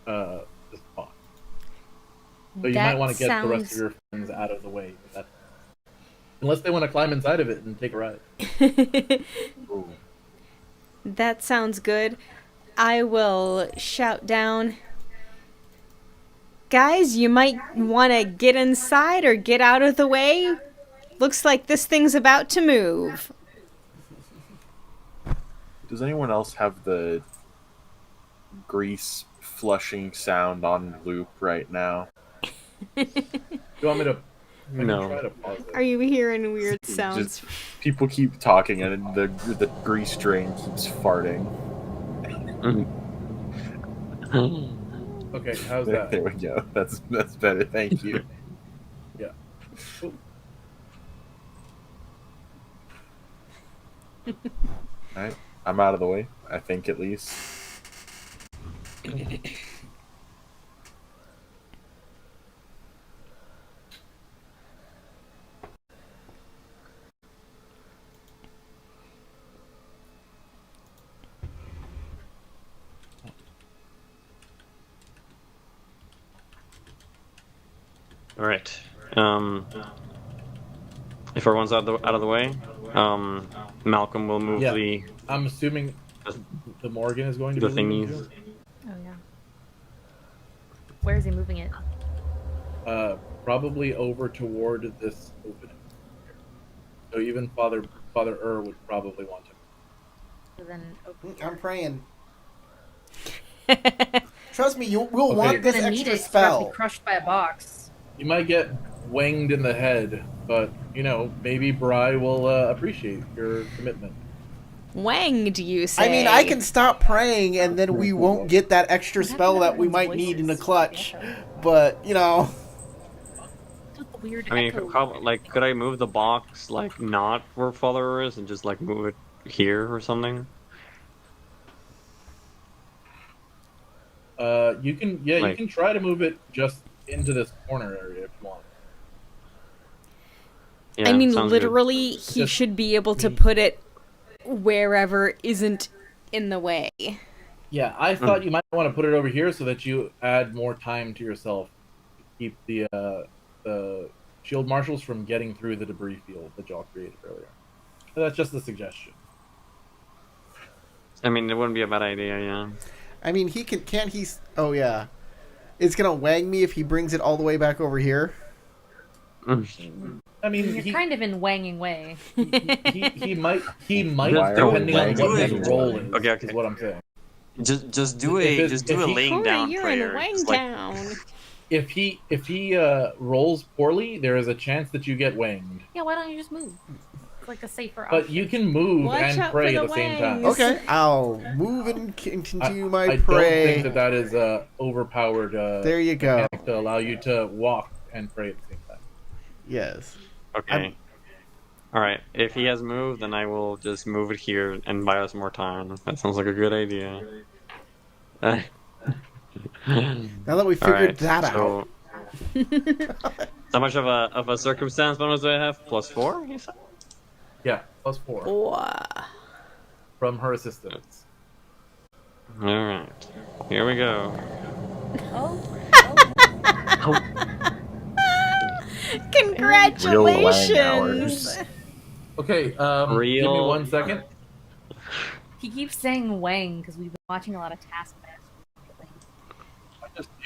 this box. So you might want to get the rest of your friends out of the way. Unless they want to climb inside of it and take a ride. That sounds good. I will shout down. Guys, you might want to get inside or get out of the way. Looks like this thing's about to move. Does anyone else have the grease flushing sound on loop right now? Do you want me to? I can No. try to pause it. Are you hearing weird sounds? Just people keep talking and the grease train keeps farting. Okay, how's that? There we go. That's better. Thank you. Yeah. Ooh. Alright, I'm out of the way. I think at least. All right. If everyone's out of the way, Malcolm will move Yeah. the I'm assuming the Morgan is going to the be leaving thingies. too? Oh yeah. Where is he moving it? Probably over toward this opening. So even Father would probably want to. So then, okay. I'm praying. Trust me, we'll Okay. want You're this gonna need extra it. It's about to spell. be crushed by a box. You might get wanged in the head, but maybe Bry will appreciate your commitment. Wanged, you say? I mean, I can stop praying, and then we won't get that extra What spell happened to that we everyone's might need in the voices? clutch. Yeah. But What's with the weird I mean, echo? could I move the box not where Father is and just move it here or something? You can, you can try to move it just into this corner area if you want. Yeah, I mean, sounds literally, he Just- should be able to put it wherever isn't in the way. Yeah, I thought you might want to put it over here so that you add more time to yourself. Keep the shield marshals from getting through the debris field that y'all created earlier. So that's just a suggestion. Good. I mean, it wouldn't be a bad idea. Yeah. I mean, can't he? Oh yeah, it's gonna wang me if he brings it all the way back over here. I mean, You're kind of in wanging way. he might Why are depending we on what wanging? his role is. Okay. Is what I'm saying. Just do If a it- just do if a he- laying Corey, down you're prayer. in Just, Wangtown. If he rolls poorly, there is a chance that you get wanged. Yeah, why don't you just move? It's like a safer But option. you can move Watch and out pray for at the the same time. wangs. Okay, I'll move and continue my I pray. don't think that is overpowered. There you go. mechanic to allow you to walk and pray at the same time. Yes. Okay. All right. If he has moved, then I will just move it here and buy us more time. That sounds like a good idea. Now that we figured that out. How much of a circumstance bonus do I have? +4, you said? Yeah, +4 Wah. from her assistants. All right. Here we go. Congratulations! Okay, give me Real- 1 second. He keeps saying wang because we've been watching a lot of Taskmaster.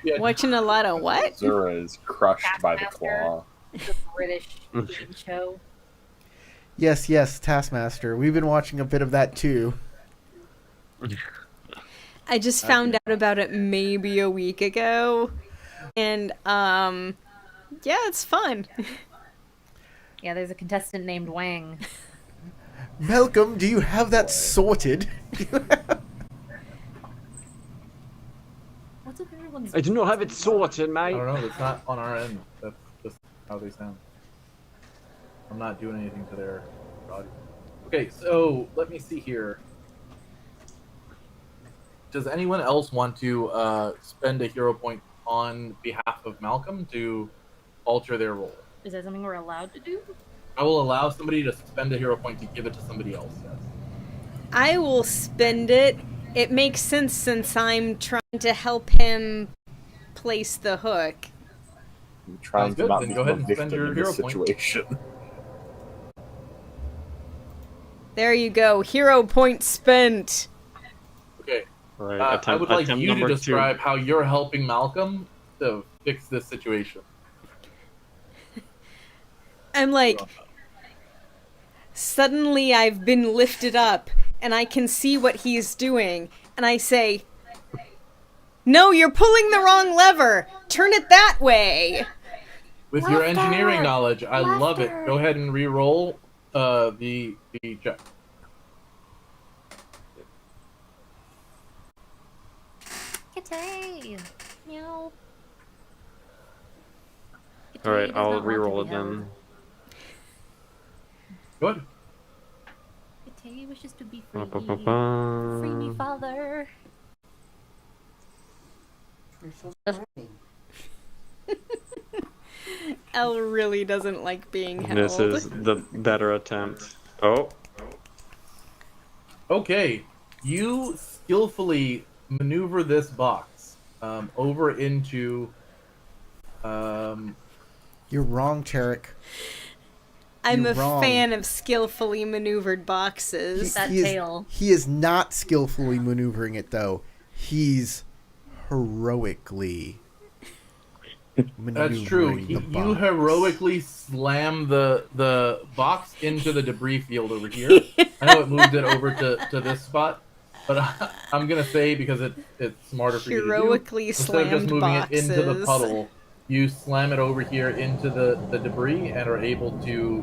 lately. Watching a lot of what? Zura is crushed by the Taskmaster. claw. The British TV show. Yes, Taskmaster. We've been watching a bit of that too. I just found out about it maybe a week ago. And, yeah, it's fun. Yeah, there's a contestant named Wang. Malcolm, do you have that sorted? What's with everyone's? I do not have it sorted, I mate. don't know. It's not on our end. That's just how they sound. I'm not doing anything to their audio. Okay, so let me see here. Does anyone else want to spend a hero point on behalf of Malcolm to alter their role? Is that something we're allowed to do? I will allow somebody to spend a hero point to give it to somebody else. Yes. I will spend it. It makes sense since I'm trying to help him place the hook. I'm trying Sounds to good. not Then become go ahead a and victim spend your in this hero point. situation. There you go. Hero point spent. Okay. Right. I would like attempt you to number 2. describe how you're helping Malcolm to fix this situation. I'm like, suddenly I've been lifted up and I can see what he's doing, and I say, "No, you're pulling the wrong lever. Turn it that way." With your Left engineering arm! knowledge, I love it. Left Go ahead and re-roll the check. Kitty! Meow. All right, Kitty does I'll not want to re-roll be it held. then. Good. Kitty wishes to be free. Ba-ba-ba-ba. Free me, father. You're so funny. Elle really doesn't like being held. This is the better attempt. Oh, Okay, you skillfully maneuver this box over into. You're wrong, Tarek. I'm You're a wrong. fan of skillfully maneuvered boxes. That He is- tail. He is not skillfully maneuvering it, though. He's heroically maneuvering That's true. the You box. heroically slam the box into the debris field over here. I know it moved it over to this spot, but I'm gonna say because it's smarter for you to do. Heroically Instead of just slammed moving it into the boxes. puddle, you slam it over here into the debris and are able to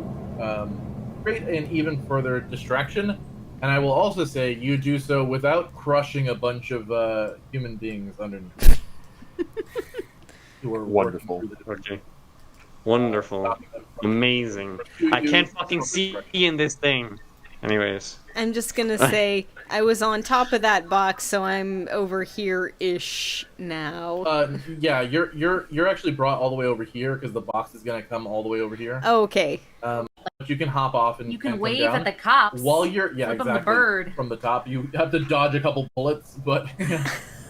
create an even further distraction. And I will also say you do so without crushing a bunch of human beings underneath. Who are Wonderful. working through the debris. okay. Wonderful. Amazing. I can't fucking see in this thing. Anyways. I'm just gonna say I was on top of that box, so I'm over here-ish now. Yeah, you're actually brought all the way over here because the box is gonna come all the way over here. Okay. But you can hop off and You can and come wave down. at the cops. While you're Flip 'em the exactly bird. from the top. You have to dodge a couple bullets, but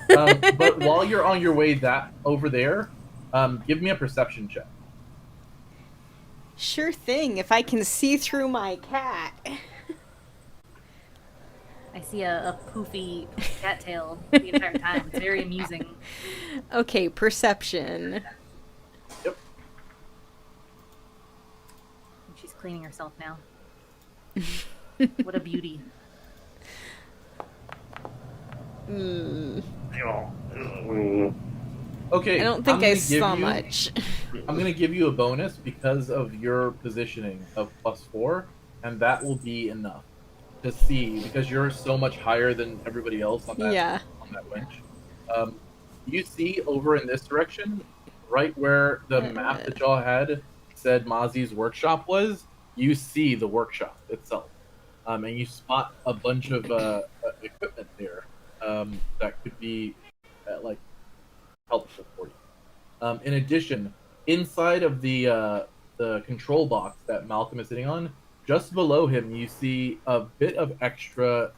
but while you're on your way that over there, give me a perception check. Sure thing, if I can see through my cat. I see a poofy cattail the entire time. It's very amusing. Okay, perception. Yep. She's cleaning herself now. What a beauty. Okay. I don't think I'm I gonna give saw you- much. I'm gonna give you a bonus because of your positioning of +4, and that will be enough to see because you're so much higher than everybody else on that Yeah. on that winch. You see over in this direction, right where the map that y'all had said Mozzie's workshop was. You see the workshop itself, and you spot a bunch of equipment there that could be like helpful for you. In addition, inside of the control box that Malcolm is sitting on, just below him, you see a bit of extra,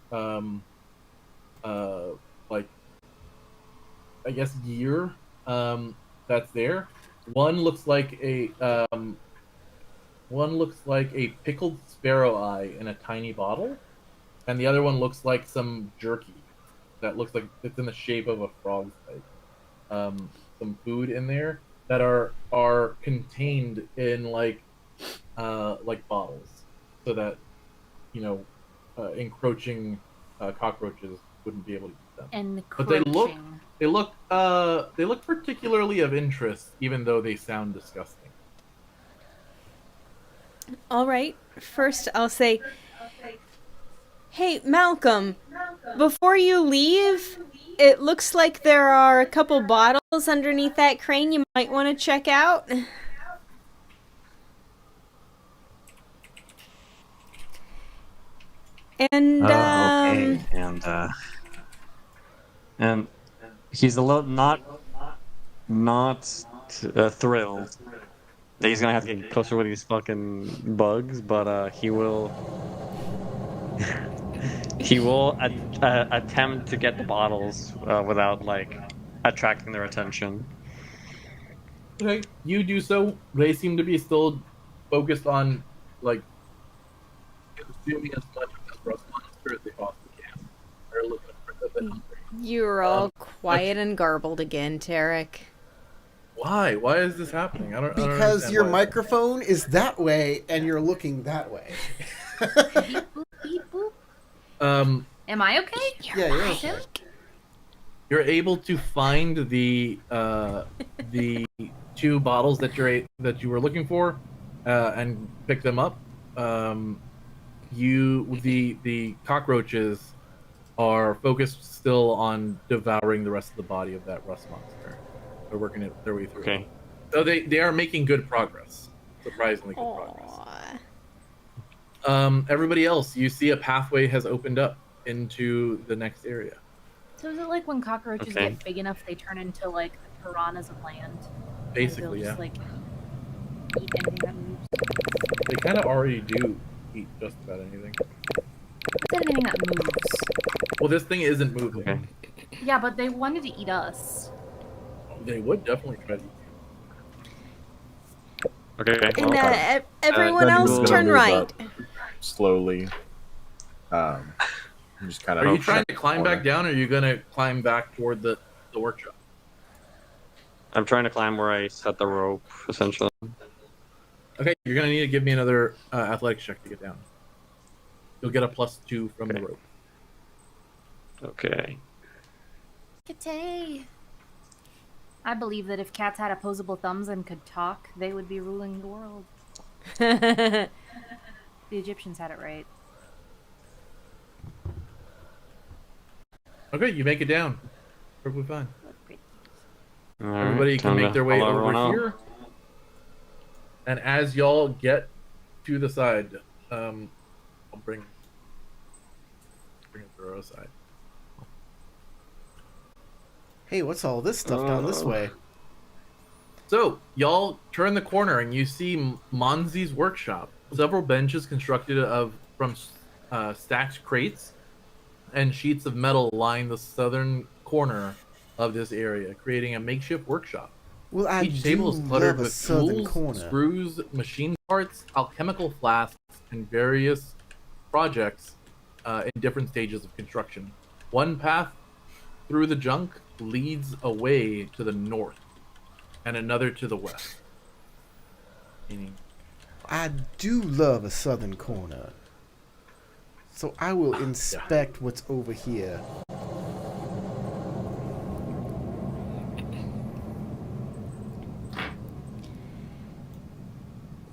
like I guess gear that's there. One looks like a pickled sparrow eye in a tiny bottle, and the other one looks like some jerky that looks like it's in the shape of a frog's leg. Some food in there that are contained in like bottles, so that encroaching cockroaches wouldn't be able to eat them. And But they look particularly of interest, even though they sound disgusting. All right. First, I'll say, hey, Malcolm, before you leave, it looks like there are a couple bottles underneath that crane you might want to check out. And, Okay. And he's a little not thrilled that he's gonna have to get closer with these fucking bugs, but he will attempt to get the bottles without like attracting their attention. Okay, you do so. They seem to be still focused on like consuming as much of this rust monster as they possibly can. They're looking for the hungry. you're all quiet and garbled again, Tarek. Why? Why is this happening? I don't Because understand your why. microphone is that way and you're looking that way. Beep boop beep boop. Am I okay? Yeah, you're okay. You're able to find the 2 bottles that you were looking for, and pick them up. The cockroaches are focused still on devouring the rest of the body of that rust monster. They're working their way through. Okay. So they are making good progress. Surprisingly good progress. Aww. Everybody else, you see a pathway has opened up into the next area. So is it like when cockroaches Okay. get big enough, they turn into like the piranhas of land? Basically, They'll yeah. just like eat anything that moves. They kind of already do eat just about anything. What's anything that moves? Well, this thing isn't moving. Okay. Yeah, but they wanted to eat us. They would definitely try to. Okay. And Well, everyone then else we'll turn move right. up slowly. Just kind of. Are you trying to climb back down, or are you gonna climb back toward the workshop? I'm trying to climb where I set the rope, essentially. Okay, you're gonna need to give me another athletics check to get down. You'll get a +2 from the rope. Okay. Kitty. I believe that if cats had opposable thumbs and could talk, they would be ruling the world. The Egyptians had it right. Okay, you make it down. Perfectly fine. All right, Everybody can time make to their way follow over everyone out. here. And as y'all get to the side, I'll bring it to our side. Hey, what's all this stuff down this way? So, y'all turn the corner and you see Monzi's workshop. Several benches constructed from stacked crates and sheets of metal line the southern corner of this area, creating a makeshift workship. Well, I Each table do is cluttered love a with southern tools, corner. screws, machine parts, alchemical flasks, and various projects in different stages of construction. One path through the junk leads away to the north, and another to the west. Meaning, I do love a southern corner. So I will inspect what's over here.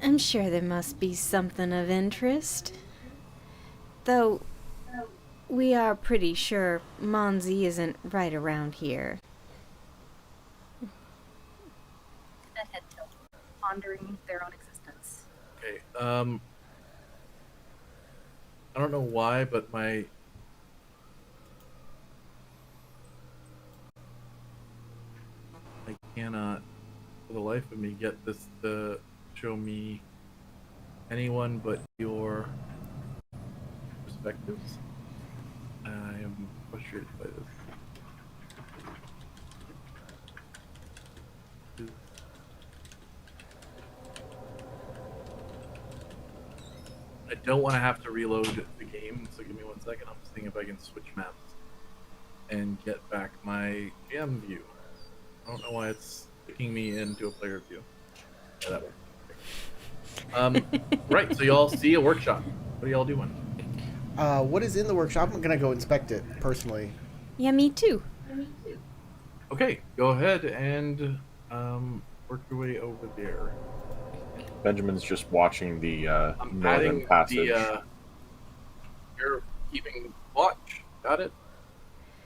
I'm sure there must be something of interest. Though, we are pretty sure Monzi isn't right around here. That head tilt, pondering their own existence. okay, I don't know why, but I cannot, for the life of me, get this to show me anyone but your perspectives. I am frustrated by this. I don't want to have to reload the game, so give me 1 second. I'm just seeing if I can switch maps and get back my GM view. I don't know why it's sticking me into a player view. Yeah, that works. Right, so y'all see a workshop. What are y'all doing? What is in the workshop? I'm gonna go inspect it personally. Yeah, me too. Okay, go ahead and work your way over there. Benjamin's just watching the I'm northern adding passage. You're keeping watch. Got it.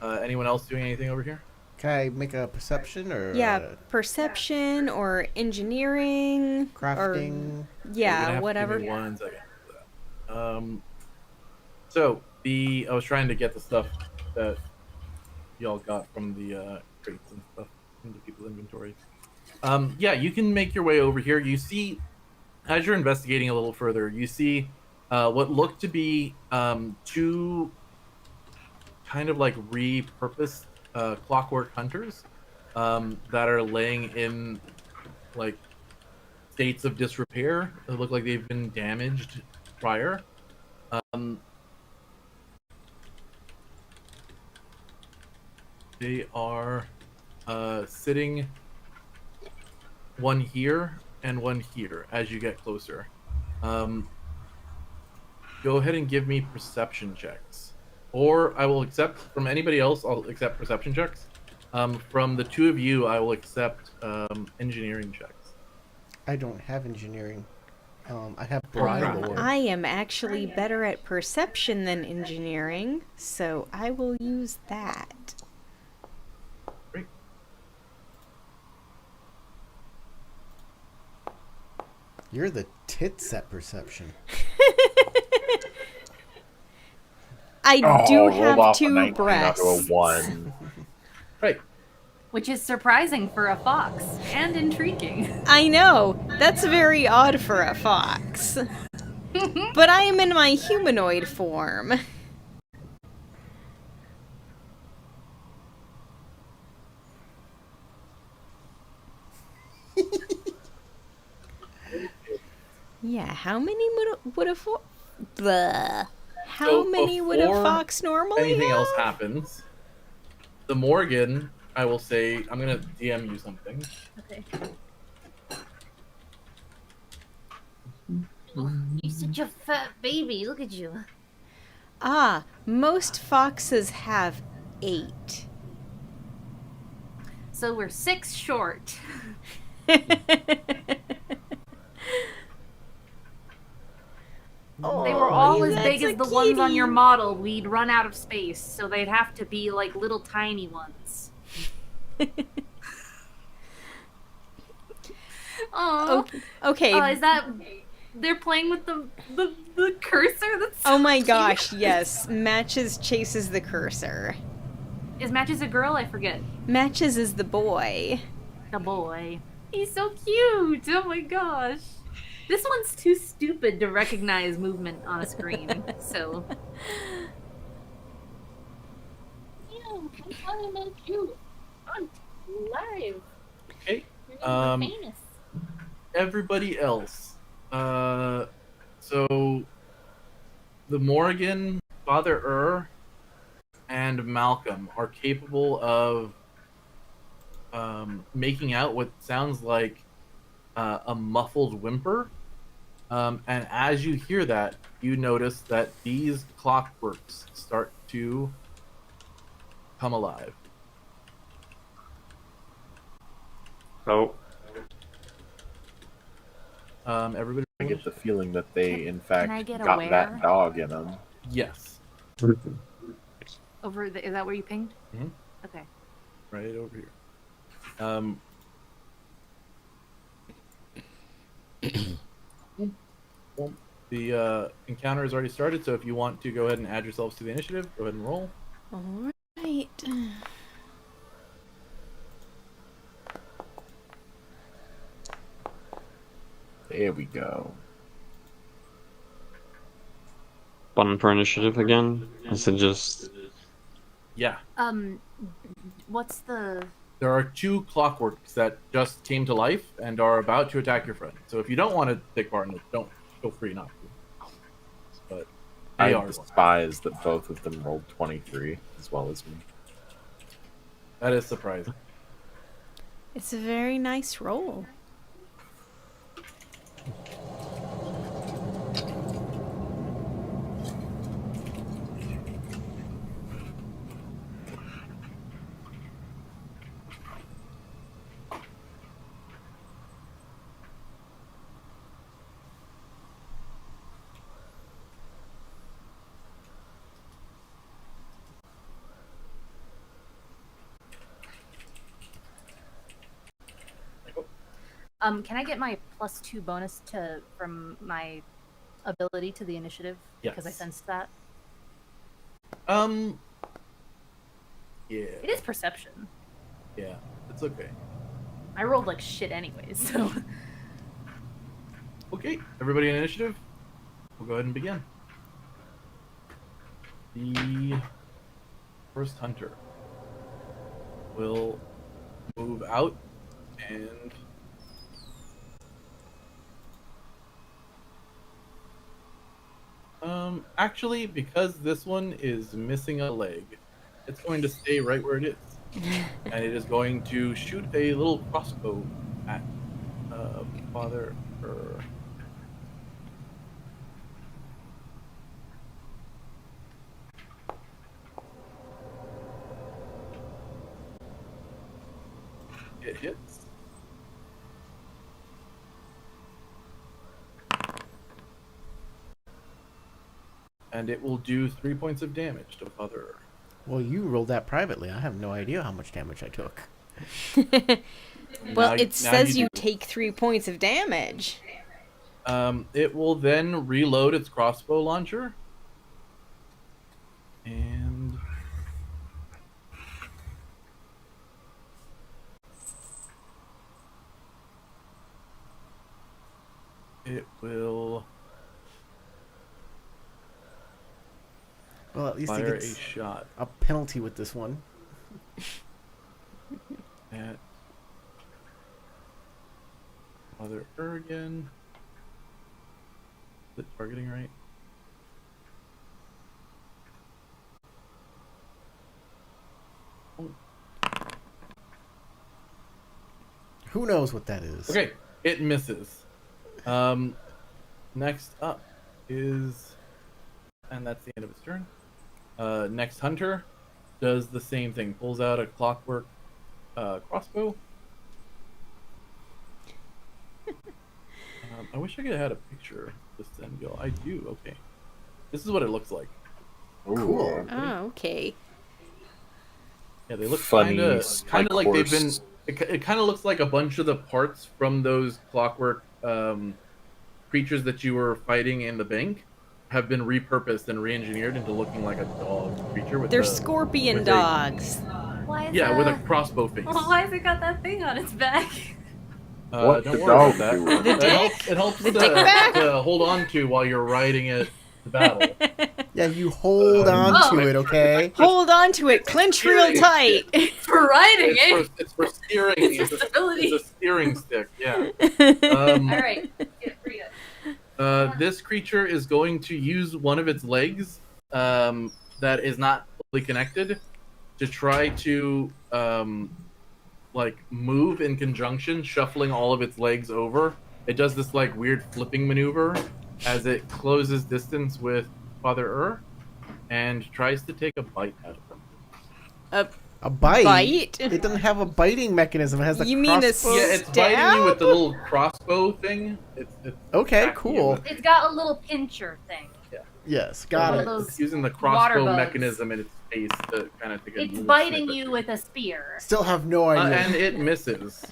Anyone else doing anything over here? Can I make a perception or Yeah, perception or engineering. crafting? Or, You're gonna yeah, have to give whatever. me 1 second for that. So I was trying to get the stuff that y'all got from the crates and stuff into people's inventories. Yeah, you can make your way over here. You see, as you're investigating a little further, you see what look to be 2 kind of like repurposed clockwork hunters that are laying in like states of disrepair. They look like they've been damaged prior. They are sitting one here and one here as you get closer. Go ahead and give me perception checks. Or I will accept from anybody else, I'll accept perception checks. From the two of you, I will accept engineering checks. I don't have engineering. I have Right. dry lore. I am actually better at perception than engineering, so I will use that. Great. You're the tits at perception. I do rolled have off a 2 19 breasts. onto a 1. Right. Which is surprising for a fox and intriguing. I know. That's very odd for a fox. But I am in my humanoid form. Yeah, how many would a fox... How So many would a before fox normally Anything have? else happens, the Morgan, I will say, I'm going to DM you something. Okay. You're such a fat baby. Look at you. Ah, most foxes have 8. So we're 6 short. They were all as big as the ones on your model. We'd run out of space, so they'd have to be like little tiny ones. Oh, Okay. is that they're playing with the cursor? That's so Oh my cute. gosh, yes. Matches chases the cursor. Is Matches a girl? I forget. Matches is the boy. The boy. He's so cute. Oh my gosh. This one's too stupid to recognize movement on a screen. So. Yeah, I'm talking about you. I'm live. Okay. You're gonna be Um, famous. Everybody else. So the Morgan, Father and Malcolm are capable of making out what sounds like a muffled whimper. And as you hear that, you notice that these clockworks start to come alive. Oh, Everybody, I get the feeling that they, in fact, I get got aware? that dog in them. yes, Over the, is that where you pinged? Mhm. Okay. right over here. The encounter has already started, so if you want to go ahead and add yourselves to the initiative, go ahead and roll. Alright. There we go. button for initiative again? Is it just... Yeah, What's the? there are 2 clockworks that just came to life and are about to attack your friend. So if you don't want to take part in it, don't feel free not to. But I they are. despise that both of them rolled 23 as well as me. That is surprising. It's a very nice roll. Can I get my +2 bonus from my ability to the initiative? Because I Yes. sensed that. Yeah, It is perception. yeah, it's okay. I rolled like shit anyways, so. Okay, everybody in initiative, we'll go ahead and begin. The first hunter will move out and actually, because this one is missing a leg, it's going to stay right where it is. And it is going to shoot a little crossbow at Father It hits. And it will do 3 points of damage to Father. Well, you rolled that privately. I have no idea how much damage I took. Well, Now- it now says you do. take 3 points of damage. It will then reload its crossbow launcher. And it will Well, at least he fire a gets shot a penalty with this one. at Father Ergen. Is it targeting right? Who knows what that is? Okay, it misses. Next up is, and that's the end of its turn. Next hunter does the same thing. Pulls out a clockwork crossbow. I wish I could have had a picture of this then go. I do. Okay, this is what it looks like. Cool. Oh, okay. Yeah, they look Funny, kind of like they've been. course. It kind of looks like a bunch of the parts from those clockwork creatures that you were fighting in the bank have been repurposed and re-engineered into looking like a dog creature with They're the, scorpion with a- dogs. Why is yeah, with a that? crossbow face. Why has it got that thing on its back? What Don't the worry dog about that. do? The It dick? helps, it helps The to, dick back? to hold on to while you're riding it to battle. Yeah, you hold on Oh. to it, okay? Hold on to it. Clench real tight. For riding it. It's for steering. It's for stability. It's a steering stick. Yeah. All right. Get free it. This creature is going to use one of its legs that is not fully connected to try to like move in conjunction, shuffling all of its legs over. It does this like weird flipping maneuver as it closes distance with Father and tries to take a bite out of him. A bite? Bite? It doesn't have a biting mechanism. It has a You mean a crossbow. Yeah, it's biting you with the Stab? little crossbow thing. It's Okay, attacking you cool. with- It's got a little pincher thing. Yes, got One it. of those It's using the water crossbow bugs. mechanism in its face to kind of take a It's little biting snippet. you with a spear. Still have no idea. And it misses.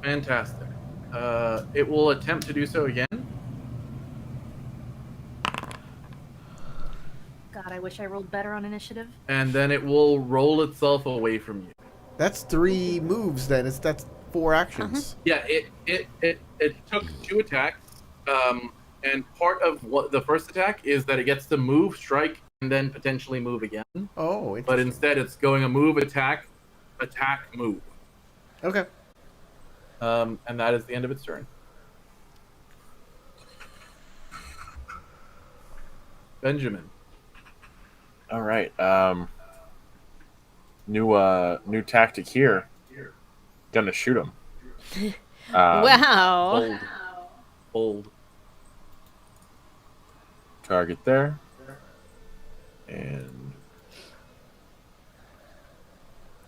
Fantastic. It will attempt to do so again. God, I wish I rolled better on initiative. And then it will roll itself away from you. That's 3 moves then. That's 4 actions. Yeah, it took 2 attacks. And part of what the first attack is that it gets to move, strike, and then potentially move again. Oh, But interesting. instead, it's going a move, attack, move. Okay. And that is the end of its turn. Benjamin. All right. New tactic here. Gonna shoot him. Wow. Bold. Bold. Target there. And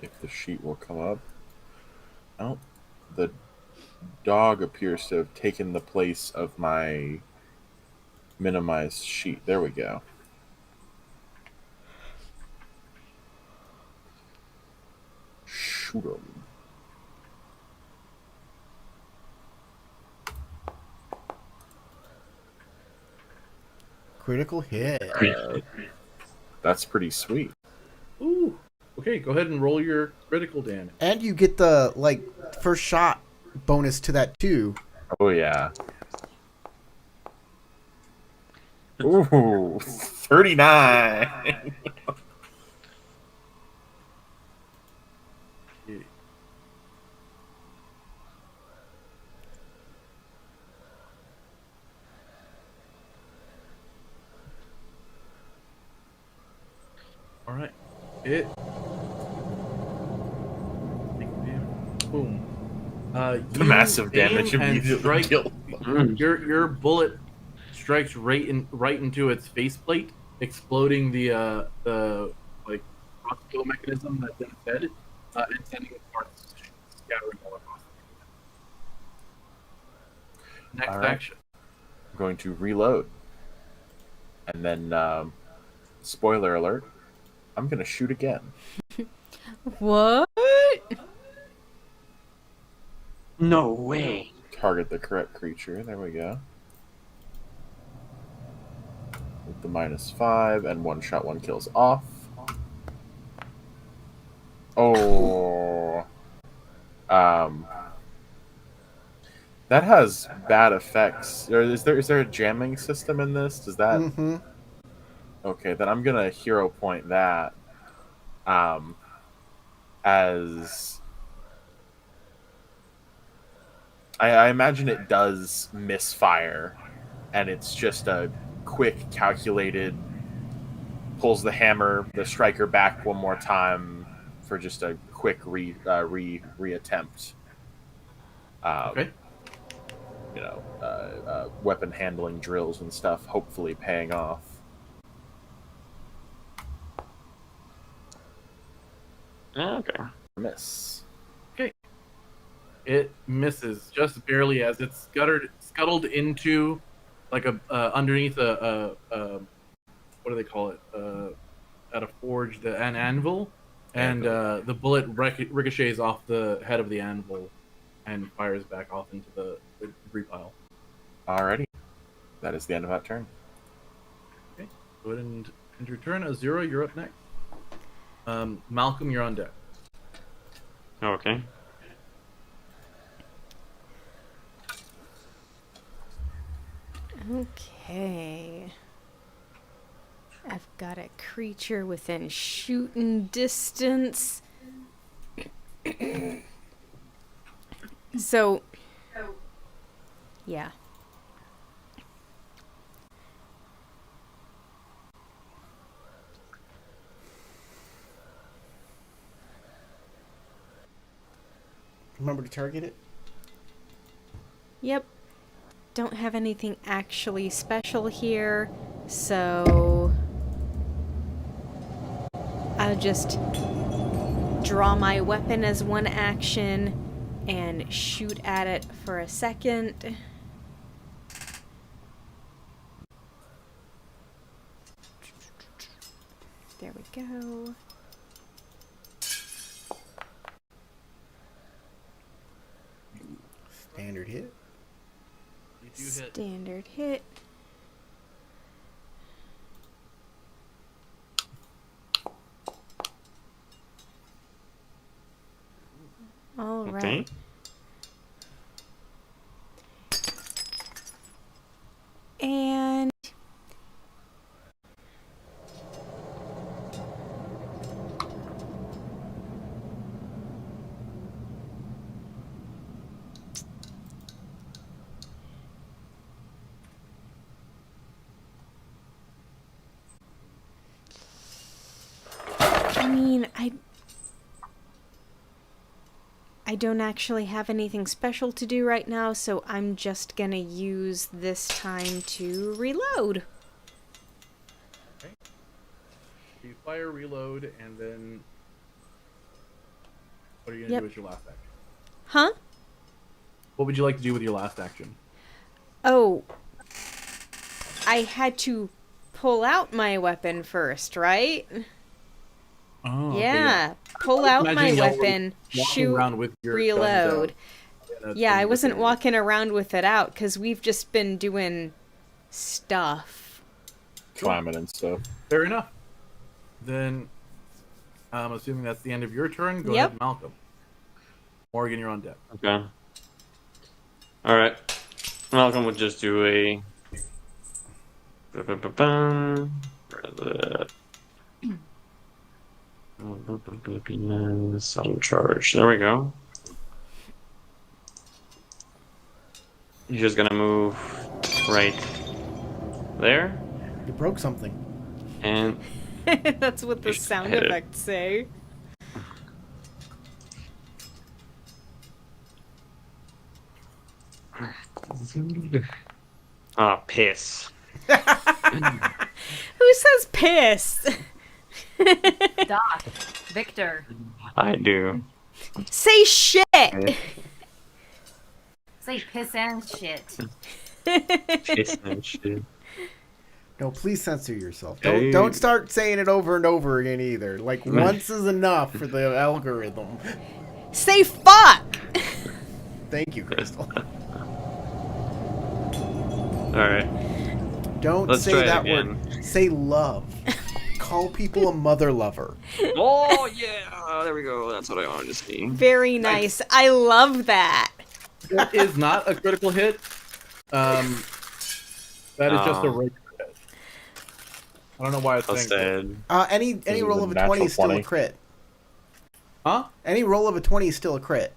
if the sheet will come up. Oh, the dog appears to have taken the place of my minimized sheet. There we go. Shoot him. Critical hit. That's pretty sweet. Ooh. Okay, go ahead and roll your critical damage. And you get the, like, first shot bonus to that, too. Oh, yeah. Ooh, 39. All right. It. Boom. The You massive damage aim and immediately strike. killed. Your bullet strikes right into its faceplate, exploding the like crossbow mechanism that's in its head, and sending its parts scattering all across. Next All right. action. I'm going to reload. And then, spoiler alert, I'm going to shoot again. What? No way. Target the correct creature. There we go. With the -5 and one shot, one kills off. Oh. That has bad effects. Is there a jamming system in this? Does that... Mm-hmm. Okay, then I'm gonna hero point that as I imagine it does misfire, and it's just a quick calculated pulls the hammer, the striker back one more time for just a quick reattempt. Okay. Weapon handling drills and stuff, hopefully paying off. Okay. Miss. It misses just barely as it's scuttled into like underneath a what do they call it? At a forge, an anvil, and the bullet ricochets off the head of the anvil and fires back off into the debris pile. Alrighty. That is the end of that turn. Okay. Go ahead and end your turn. Azura, you're up next. Malcolm, you're on deck. Okay. Okay. I've got a creature within shooting distance. So, yeah. Remember to target it. Yep. Don't have anything actually special here, so I'll just draw my weapon as one action and shoot at it for a second. There we go. Standard hit. You do hit. Standard hit. All right. Okay. And I mean, I don't actually have anything special to do right now, so I'm just gonna use this time to reload. Okay. You fire, reload, and then what are you gonna do with your last action? Huh? What would you like to do with your last action? Oh, I had to pull out my weapon first, right? Oh, Yeah, pull out my Imagining y'all were weapon, walking shoot, around with your guns reload. out. That's Yeah, what I you were wasn't doing. walking around with it out because we've just been doing stuff. Climbing and stuff. Fair enough. Then, I'm assuming that's the end of your turn. Go Yep. ahead, Malcolm. Morgan, you're on deck. Okay. All right. Malcolm would just do a. Subtle charge. There we go. He's just gonna move right there, You broke something. and That's what the Just sound hit it. effects say. Ah, piss. Who says piss? Doc, Victor, I do. Say shit. say piss and shit. Piss and shit. No, please censor yourself. Hey. Don't start saying it over and over again either. Like once is enough for the algorithm. Say fuck. Thank you, Crystal. Alright. Don't Let's say try it that again. word. Say love. Call people a mother lover. Oh, yeah! There we go. That's what I wanted to see. Very nice. I love that. That is not a critical hit. That is just a regular hit. I don't know why it's Well saying said. Any is roll a of a natural 20 is still 20. a crit. Huh? Any roll of a 20 is still a crit.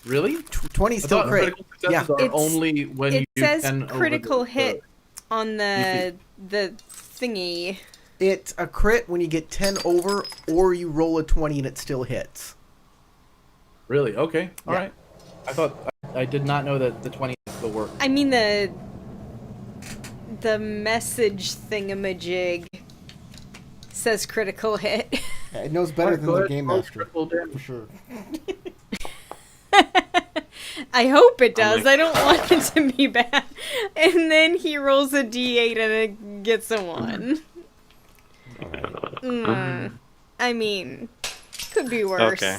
Really? 20 is I still thought crit. critical successes Yeah. are It's- only when you It do says 10 over critical the hit on the thingy. It's a crit when you get 10 over or you roll a 20 and it still hits. Really? Okay. All Yeah. right. I thought I did not know that the 20 still worked. I mean the message thingamajig says critical hit. Yeah, it knows better than Go the ahead, game roll master. critical damage. For sure. I hope it I'm does. like- I don't want it to be bad. And then he rolls a d8 and it gets a 1. I mean, could be worse. Okay.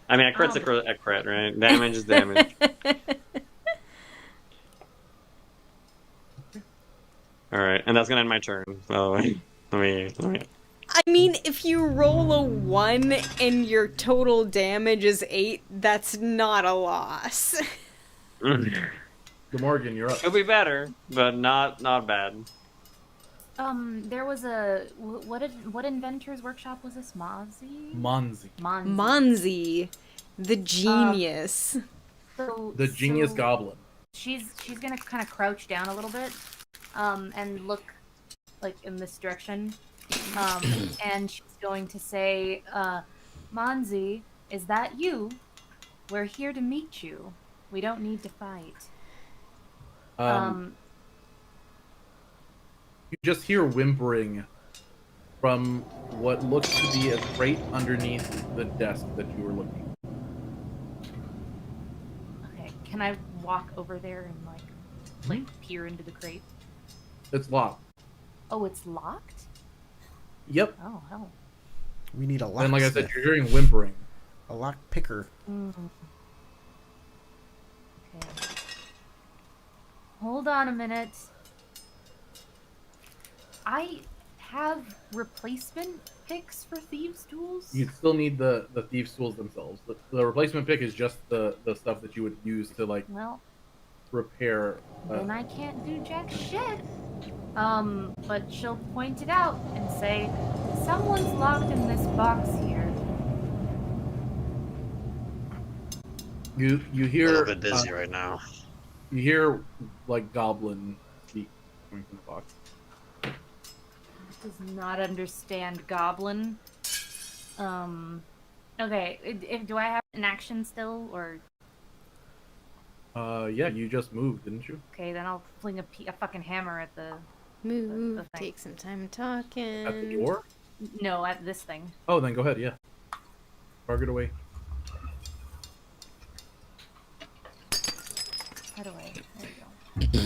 I mean, a crit's a crit, right? Damage is damage. Alright, and that's gonna end my turn. So, let me... I mean, if you roll a 1 and your total damage is 8, that's not a loss. The Morgan, you're up. It'll be better, but not bad. There was a what inventor's workshop was this? Mozzie? Monzi. Monzi, the genius. The genius so goblin. She's gonna kind of crouch down a little bit, and look like in this direction, and she's going to say, "Monzi, is that you? We're here to meet you. We don't need to fight." You just hear whimpering from what looks to be a crate underneath the desk that you were looking. Okay, can I walk over there and like peer into the crate? It's locked. Oh, it's locked? Yep. Oh, hell. We need a locksmith. And like I said, you're hearing whimpering. A lock picker. Okay. Hold on a minute. I have replacement picks for thieves' tools. You still need the thieves' tools themselves. The replacement pick is just the stuff that you would use to like Well, repair. then I can't do jack shit. But she'll point it out and say, someone's locked in this box here. You A hear little bit busy right now. you hear like goblin speak coming from the box. Does not understand goblin. Okay, do I have an action still, or... Yeah, you just moved, didn't you? Okay, then I'll fling a fucking hammer at the... Move, the thing. take some time talking. At the door? No, at this thing. Oh, then go ahead, yeah. Target away. Right away. There you go.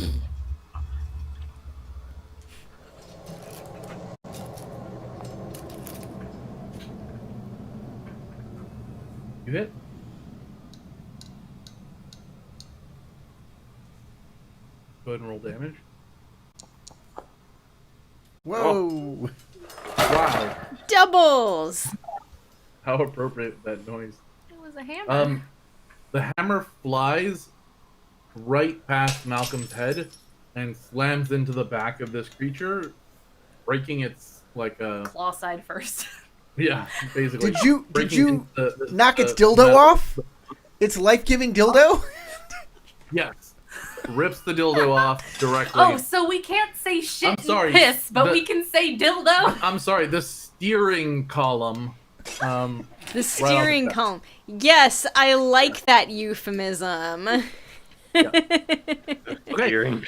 You hit? Go ahead and roll damage. Whoa! Wow. Doubles! How appropriate that noise. It was a hammer. The hammer flies right past Malcolm's head and slams into the back of this creature, breaking its like Claw side first. yeah, basically. Did you breaking the knock its dildo metal- off? Its life-giving dildo? Yes. Rips the dildo off directly. Oh, so we can't say shit I'm sorry, and piss, but the- we can say dildo? I'm sorry, the steering column The steering column. Yes, I like that euphemism. Okay. Steering.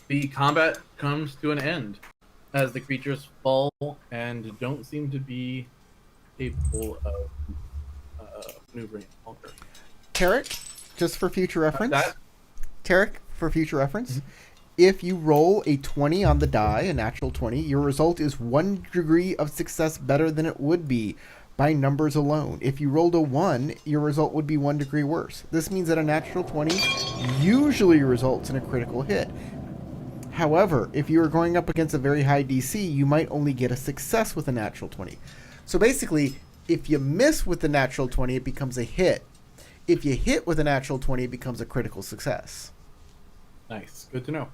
The combat comes to an end as the creatures fall and don't seem to be capable of maneuvering longer. Tarek, just for future reference. That- Tarek, for future reference. If you roll a 20 on the die, a natural 20, your result is 1 degree of success better than it would be by numbers alone. If you rolled a 1, your result would be 1 degree worse. This means that a natural 20 usually results in a critical hit. However, if you are going up against a very high DC, you might only get a success with a natural 20. So basically, if you miss with the natural 20, it becomes a hit. If you hit with a natural 20, it becomes a critical success. Nice. Good to know.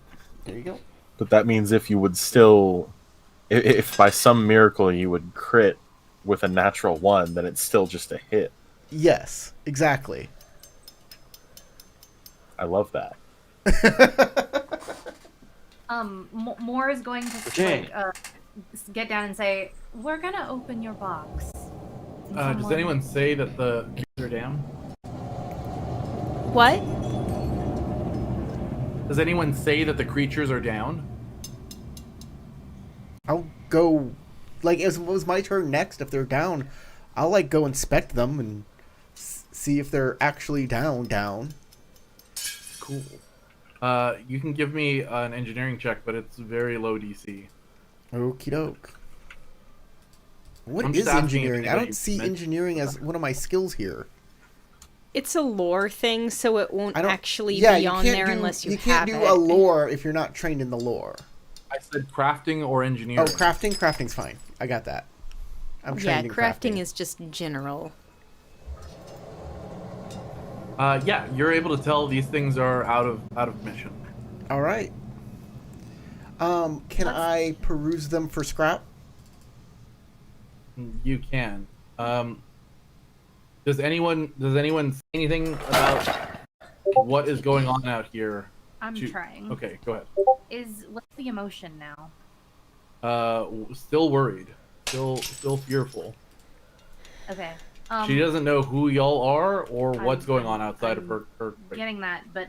There you go. But that means if you would still, if by some miracle you would crit with a natural 1, then it's still just a hit. Yes, exactly. I love that. Moore is going to Okay. get down and say, "We're gonna open your box." Does anyone say that the keys are down? What? Does anyone say that the creatures are down? I'll go, like, if it was my turn next, if they're down, I'll, like, go inspect them and see if they're actually down. Cool. You can give me an engineering check, but it's very low DC. Okie doke. What I'm is just asking if engineering? I anybody don't see mentioned- engineering as one of my skills here. It's a lore thing, so it won't I don't actually yeah, be you on can't there do, unless you, can't have do it. a lore if you're not trained in the lore. I said crafting or engineering. Oh, crafting? Crafting's fine. I got that. I'm Yeah, trained in crafting is just general. Yeah, you're able to tell these things are out of mission. All right. Can I peruse them for scrap? You can. Does anyone say anything about what is going on out here? I'm trying. Okay, go ahead. What's the emotion now? Still worried. Still fearful. Okay. She doesn't know who y'all are or what's going on I'm- outside of I'm her. Getting that, but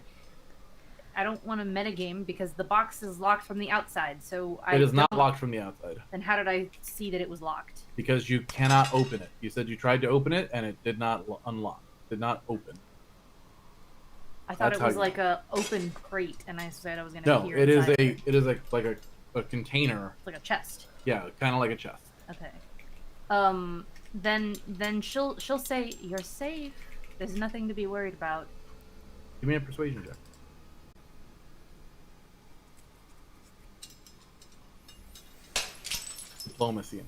I don't want to metagame because the box is locked from the outside. So It is not locked from the outside Then how did I see that it was locked? because you cannot open it. You said you tried to open it and it did not unlock. Did not open. I thought That's it was how you- like a open crate, and I said I was gonna. No, peer it is inside a container. It's like a chest. Yeah, kind of like a chest. Okay. Then she'll say you're safe. There's nothing to be worried about. Give me a persuasion check. Diplomacy.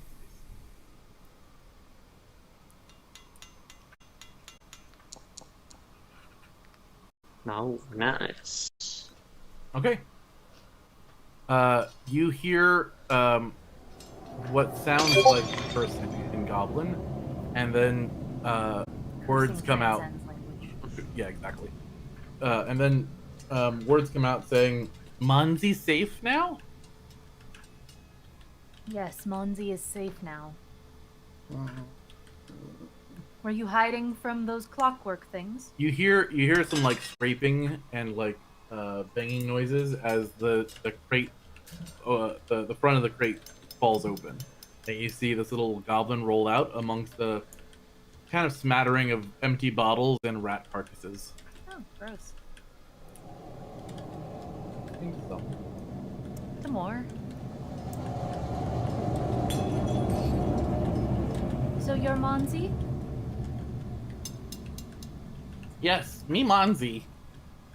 No, nice. Okay. You hear what sounds like a person in Goblin, and then words Using come out. transcends language. Yeah, exactly. And then words come out saying, "Monzi safe now?" Yes, Monzi is safe now. Were you hiding from those clockwork things? You hear some like scraping and like banging noises as the crate, the front of the crate falls open, and you see this little goblin roll out amongst the kind of smattering of empty bottles and rat carcasses. Oh, gross. I think so. The more. So you're Monzi? Yes, me Monzi.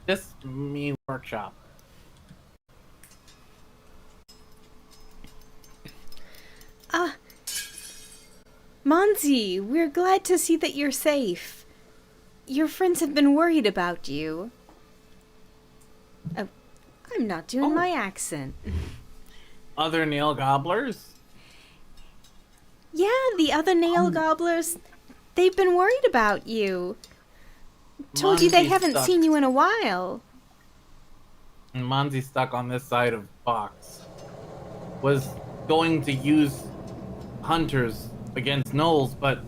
This me workshop. Monzi, we're glad to see that you're safe. Your friends have been worried about you. I'm not doing my accent. Other nail gobblers? Yeah, the other nail gobblers, they've been worried about you. Told you they Monzi's haven't stuck. seen you in a while. And Monzi's stuck on this side of box. Was going to use hunters against gnolls, but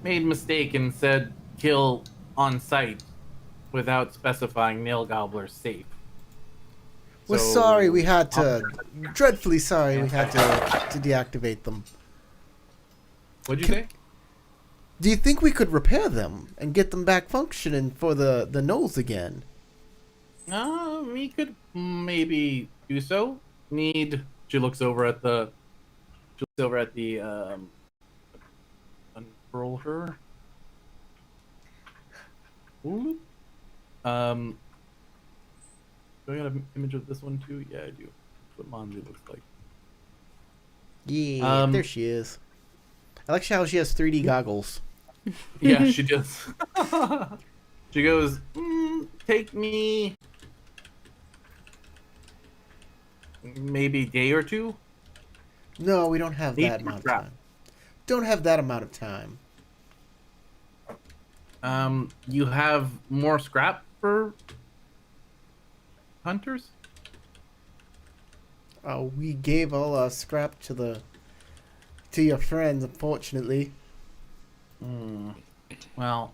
made a mistake and said kill on sight without specifying nail gobbler safe. We're So- sorry we had to. Dreadfully sorry we had to deactivate them. What'd you say? Do you think we could repair them and get them back functioning for the gnolls again? We could maybe do so. She looks over at the. Unfurl her. Ooh. Do I got an image of this one too? Yeah, I do. That's what Monzi looks like. Yeah, there she is. I like how she has 3D goggles. Yeah, she does. She goes, take me maybe a day or two. No, we don't have Need that amount of scrap. time. Don't have that amount of time. You have more scrap for hunters? We gave all our scrap to your friends, unfortunately. Well,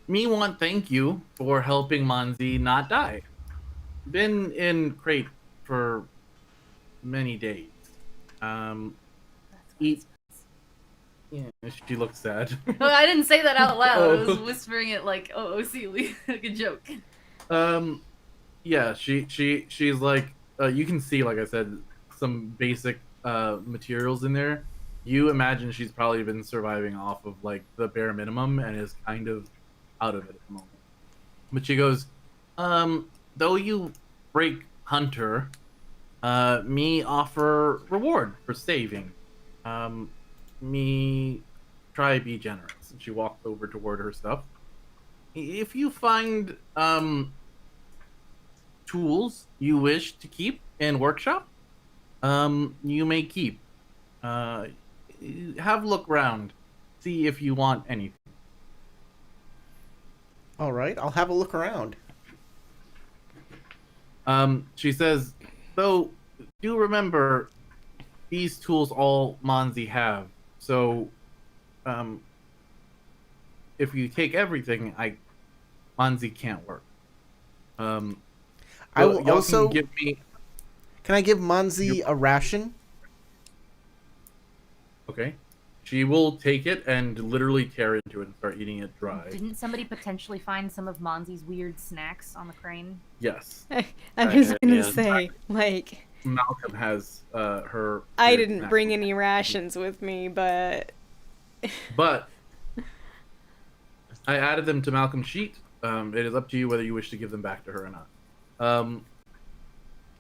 me want thank you for helping Monzi not die. Been in crate for many days. Eat. Yeah, she looks sad. No, I didn't say that out loud. I was Oh. whispering it like, oh, silly, like a joke. Yeah, she's like, you can see, like I said, some basic materials in there. You imagine she's probably been surviving off of like the bare minimum and is kind of out of it at the moment. But she goes, though you break Hunter, me offer reward for saving. Me try be generous. And she walked over toward her stuff. If you find tools you wish to keep in workshop, you may keep. Have a look around, see if you want anything. All right, I'll have a look around. She says, though, do remember these tools all Monzi have. So, if you take everything, Monzi can't work. I will y'all also. can give me. Can I give Monzi a ration? Okay. She will take it and literally tear into it and start eating it dry. Didn't somebody potentially find some of Monzi's weird snacks on the crane? Yes. I was gonna yeah. say, like, Malcolm has her. I weird didn't snack. bring any rations with me, but But I added them to Malcolm's sheet. It is up to you whether you wish to give them back to her or not.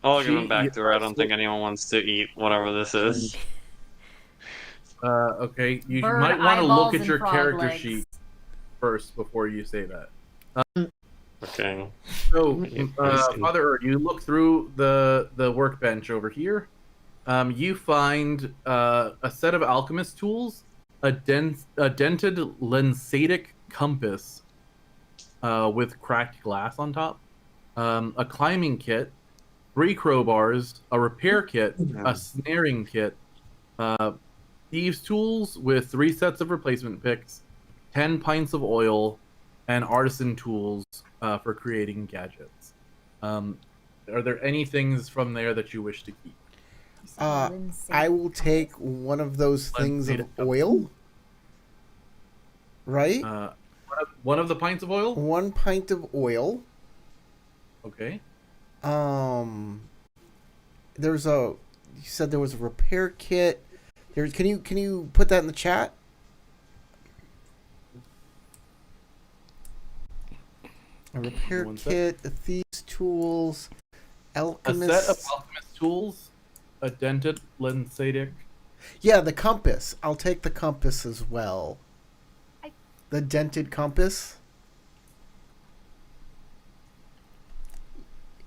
I'll give She- them back to her. I don't think anyone wants to eat whatever this is. Okay. You Bird might want to look eyeballs at and your frog character legs. sheet first before you say that. Okay. So, Yeah, Father, you look through the workbench over here. You find a set of alchemist tools, a dented lensatic compass with cracked glass on top, a climbing kit, 3 crowbars, a repair kit, a snaring kit, thieves' tools with 3 sets of replacement picks, 10 pints of oil, and artisan tools for creating gadgets. Are there any things from there that you wish to keep? I will take one of those things of oil. Right? One of the pints of oil? 1 pint of oil. Okay. There's a. You said there was a repair kit. Can you put that in the chat? A repair One sec. kit, a thieves' tools, A alchemist. set of alchemist tools, a dented lensatic. Yeah, the compass. I'll take the compass as well. The dented compass.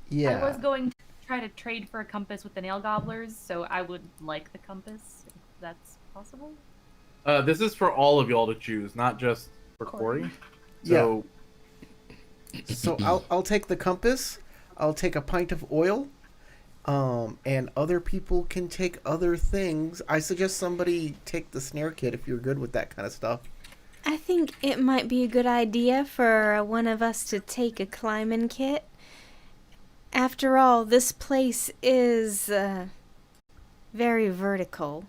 Yeah. I was going to try to trade for a compass with the nail gobblers, so I would like the compass, if that's possible. This is for all of y'all to choose, not just for Corey. So, So I'll take the compass. I'll take a pint of oil, And other people can take other things. I suggest somebody take the snare kit if you're good with that kind of stuff. I think it might be a good idea for one of us to take a climbing kit. After all, this place is very vertical.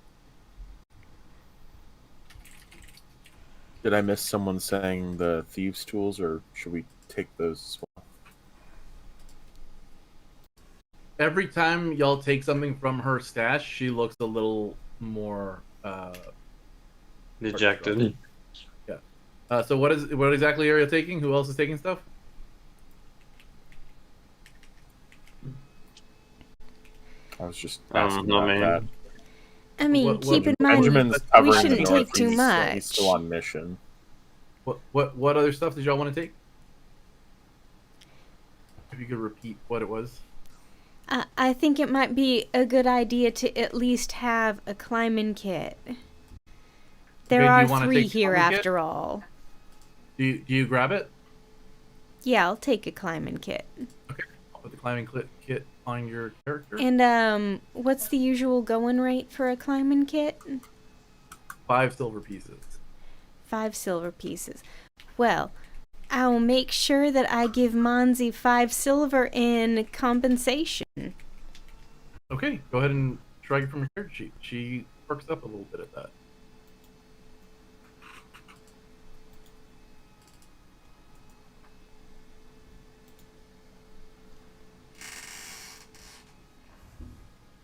Did I miss someone saying the thieves' tools, or should we take those as well? Every time y'all take something from her stash, she looks a little more Dejected. Yeah. So what exactly are you taking? Who else is taking stuff? I was just asking not about me. that. I mean, What- keep in Benjamin's mind, covering we the shouldn't north. take too He's much. still on mission. What other stuff did y'all want to take? If you could repeat what it was. I think it might be a good idea to at least have a climbing kit. There Okay, do are you wanna 3 take the here climbing kit? after all. Do you grab it? Yeah, I'll take a climbing kit. I'll put the climbing kit on your character. And what's the usual going rate for a climbing kit? 5 silver pieces. 5 silver pieces. Well, I'll make sure that I give Monzi 5 silver in compensation. Okay, go ahead and drag it from your character sheet. She perks up a little bit at that.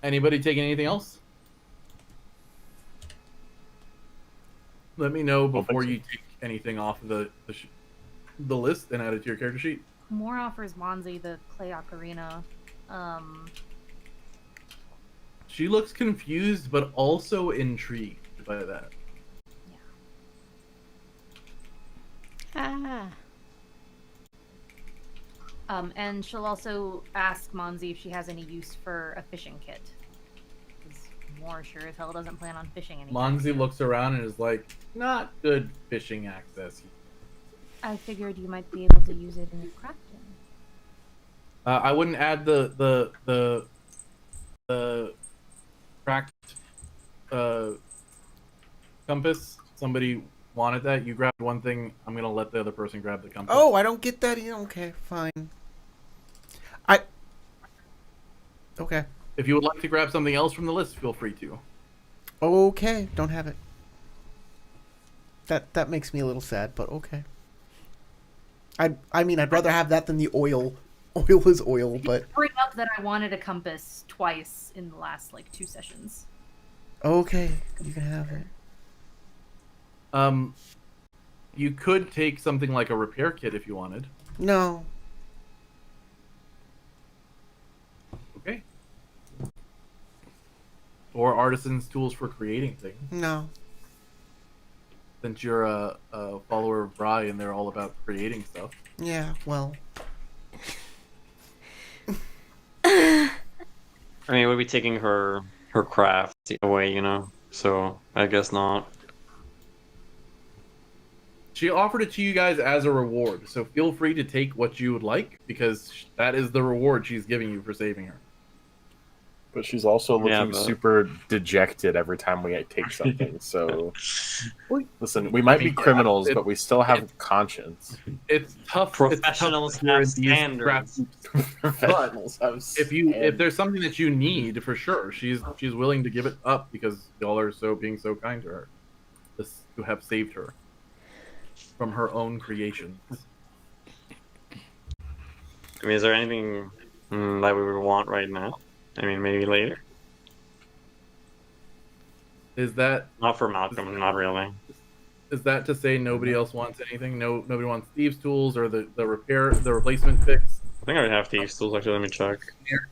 Anybody taking anything else? Let me know before you take anything off of the list and add it to your character sheet. Moore offers Monzi the clay ocarina. She looks confused, but also intrigued by that. Ah. And she'll also ask Monzi if she has any use for a fishing kit. Because Moore sure as hell doesn't plan on fishing anytime Monzi soon. looks around and is like, not good fishing access. I figured you might be able to use it in your crafting. I wouldn't add the cracked compass. Somebody wanted that. You grabbed one thing. I'm gonna let the other person grab the compass. Oh, I don't get that. Okay, fine. Okay. If you would like to grab something else from the list, feel free to. Okay, don't have it. That makes me a little sad, but okay. I mean, I'd rather have that than the oil. Oil is oil, but Bring up that I wanted a compass twice in the last 2 sessions. okay, you can have it. You could take something like a repair kit if you wanted. No. Okay. Or artisan's tools for creating things. No. Since you're a follower of Bry and they're all about creating stuff. Yeah, well. I mean, we'll be taking her craft away, so I guess not. She offered it to you guys as a reward, so feel free to take what you would like, because that is the reward she's giving you for saving her. But she's also looking but- super dejected every time we take something. So, listen, we might be criminals, but we still have conscience. It's tough. Professionals have standards. Professionals have If there's something that you need, for sure, she's willing to give it up because y'all are being so kind to her, to have saved her from her own creations. I mean, is there anything that we would want right now? I mean, maybe later. Is that Not for Malcolm, not really. is that to say nobody else wants anything? Nobody wants thieves' tools or the replacement fix? I think I would have thieves tools. Actually, let me check.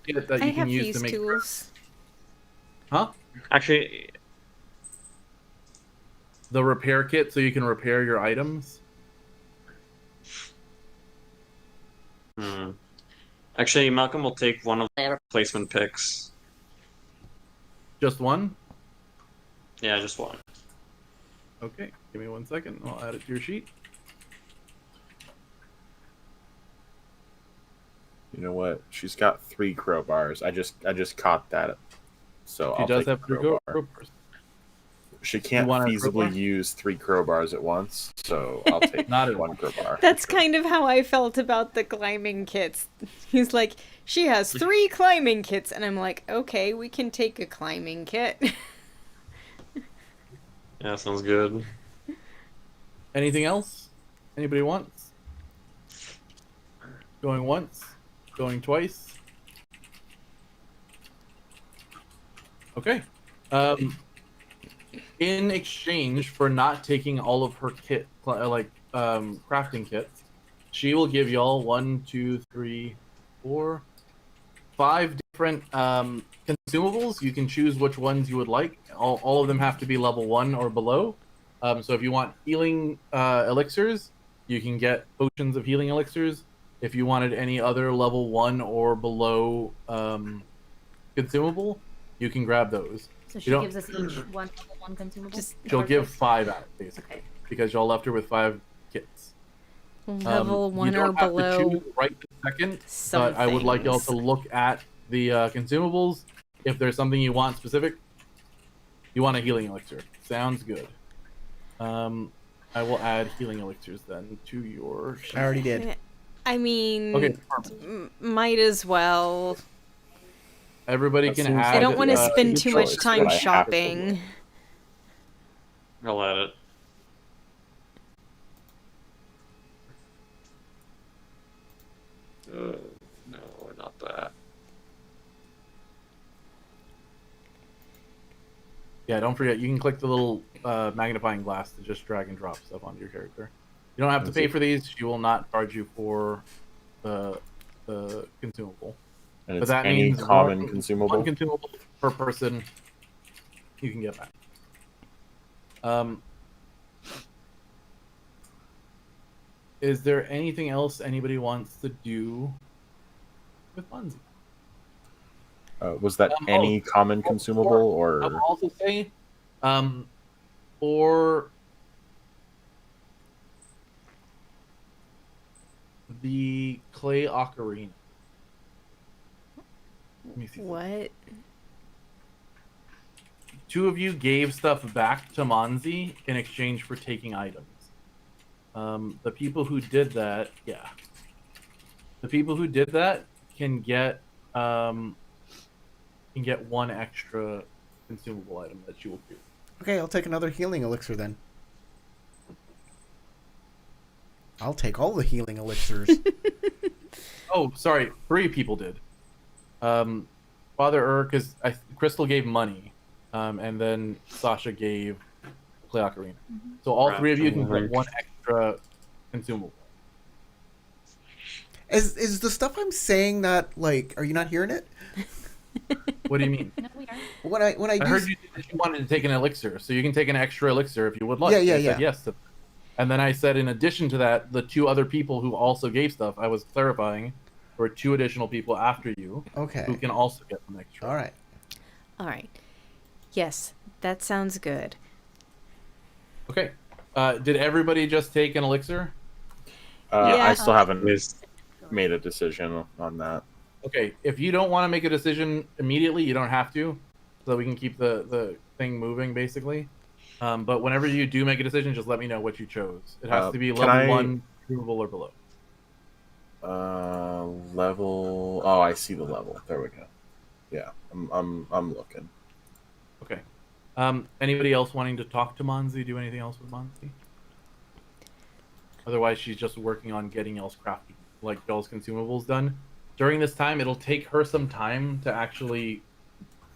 Kit that I you can have use these to make tools. Huh? Actually, The repair kit so you can repair your items. Actually, Malcolm will take one of the replacement picks. Just one? Yeah, just one. Okay, give me 1 second. I'll add it to your sheet. You know what? She's got 3 crowbars. I just caught that. So She I'll does take a have 3 crowbar. crowbars. She can't want a feasibly crowbar? use 3 crowbars at once, so I'll take Not at one all. crowbar. That's kind of how I felt about the climbing kits. He's like, she has 3 climbing kits, and I'm like, okay, we can take a climbing kit. Yeah, sounds good. Anything else? Anybody wants? Going once? Going twice? Okay. In exchange for not taking all of her crafting kits, she will give y'all 1, 2, 3, 4, 5 different consumables. You can choose which ones you would like. All of them have to be level 1 or below. So if you want healing elixirs, you can get potions of healing elixirs. If you wanted any other level 1 or below consumable, you can grab those. So she gives us each one consumable. She'll give Perfect. 5 out, basically, Okay. because y'all left her with 5 kits. Level 1 you or don't have below. to choose right this second, Some but I would like y'all things. to look at the consumables. If there's something you want specific, you want a healing elixir. Sounds good. I will add healing elixirs then to your sheet. I already did. I mean, Okay, perfect. might as well. Everybody That can seems add. I don't want to a spend good too much choice, time but I have to shopping. I'll add it. No, not that. Yeah, don't forget, you can click the little magnifying glass to just drag and drop stuff onto your character. You don't have to pay for these. She will not charge you for the consumable. And But it's that any means common one consumable. consumable per person you can get back. Is there anything else anybody wants to do with Bunzi? Was that any common consumable, I or will also say, for the clay ocarina. Let me see. What? 2 of you gave stuff back to Monzi in exchange for taking items. The people who did that, the people who did that can get 1 extra consumable item that you will do. Okay, I'll take another healing elixir then. I'll take all the healing elixirs. Oh, sorry, 3 people did. Father because Crystal gave money, and then Sasha gave Clay Ocarina. So all 3 of you can get 1 extra consumable. Is the stuff I'm saying that, like, are you not hearing it? What do you mean? No, we aren't. When I I heard use, you said that you wanted to take an elixir, so you can take an extra elixir if you would like. Yeah, I said yeah. yes to that. And then I said, in addition to that, the 2 other people who also gave stuff, I was clarifying, there were 2 additional people after you Okay. who can also get an extra. All right. All right. Yes, that sounds good. Okay. Did everybody just take an elixir? Yeah. I still haven't made a decision on that. Okay. If you don't want to make a decision immediately, you don't have to, so that we can keep the thing moving, basically. But whenever you do make a decision, just let me know what you chose. It has to be can level I- 1, consumable, or below. Level. Oh, I see the level. There we go. Yeah, I'm looking. Okay. Anybody else wanting to talk to Monzi? Do anything else with Monzi? Otherwise, she's just working on getting y'all's crafting, like y'all's consumables done. During this time, it'll take her some time to actually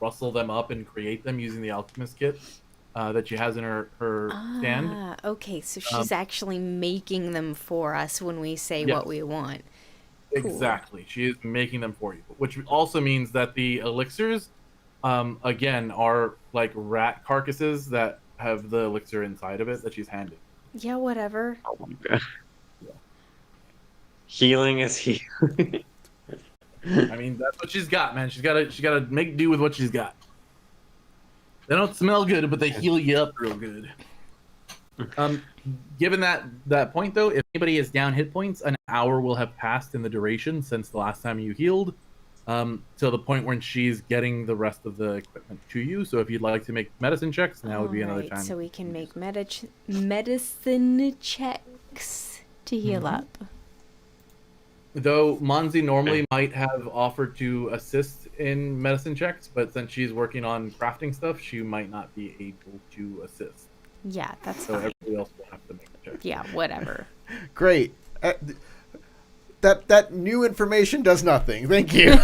rustle them up and create them using the alchemist kit that she has in her stand. Ah, okay. So she's actually making them for us when we say what we want. Cool. Exactly. She is making them for you, which also means that the elixirs, again, are like rat carcasses that have the elixir inside of it that she's handing. Yeah, whatever. Oh my god. Healing is healing. I mean, that's what she's got, man. She's gotta make do with what she's got. They don't smell good, but they heal you up real good. Given that point though, if anybody is down hit points, an hour will have passed in the duration since the last time you healed. To the point when she's getting the rest of the equipment to you. So if you'd like to make medicine checks, now would be another time. So we can make medicine checks to heal up. Though Monzi normally might have offered to assist in medicine checks, but since she's working on crafting stuff, she might not be able to assist. Yeah, that's So fine. everybody else will have to make a check. Yeah, whatever. Great. That new information does nothing. Thank you.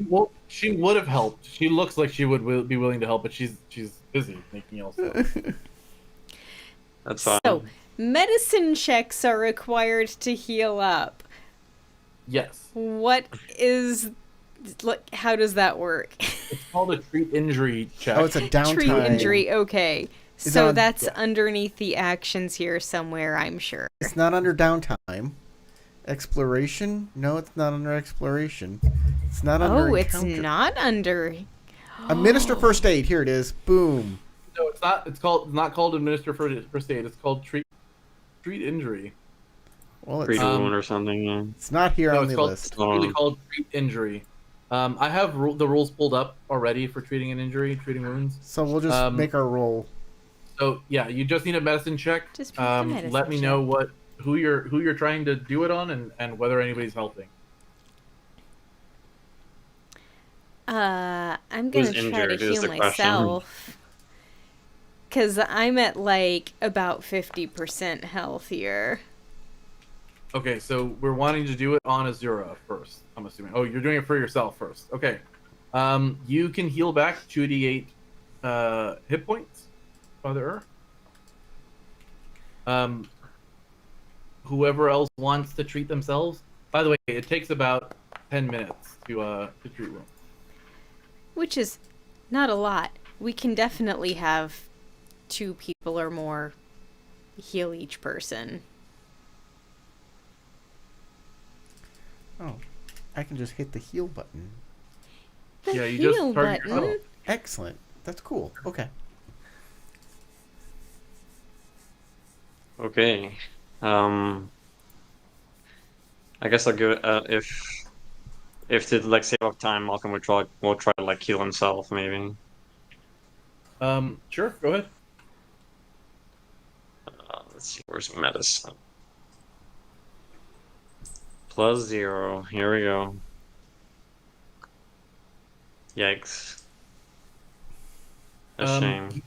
Well, she would have helped. She looks like she would be willing to help, but she's busy making else stuff. That's fine. So, medicine checks are required to heal up. Yes. What is... how does that work? It's called a treat injury check. Oh, it's a downtime. Treat injury, okay. Is So that on- that's yeah. underneath the actions here somewhere, I'm sure. It's not under downtime. Exploration? No, it's not under exploration. It's not under Oh, it's encounter. not under... Administer first aid. Here it is. Boom. No, it's not. It's not called administer first aid. It's called treat injury. Well, Treat it's, a wound or something. Yeah. it's not here No, on it's the called. list. It's really called treat injury. I have the rules pulled up already for treating an injury, treating wounds. So we'll just make our roll. So yeah, you just need a medicine check. Just make the medicine Let me check. know who you're trying to do it on and whether anybody's helping. I'm Who's gonna try to injured is heal the question. myself. Because I'm at, like, about 50% health here. Okay, so we're wanting to do it on Azura first. I'm assuming. Oh, you're doing it for yourself first. Okay. You can heal back 2d8 hit points, Father whoever else wants to treat themselves. By the way, it takes about 10 minutes to treat wounds. Which is not a lot. We can definitely have 2 people or more heal each person. Oh, I can just hit the heal button. The Yeah, you just heal target button? yourself. Excellent. That's cool. Okay. Okay. I guess I'll give it if to like save up time, Malcolm will try to like heal himself maybe. Sure, go ahead. Let's see, where's medicine? +0. Here we go. Yikes. A shame.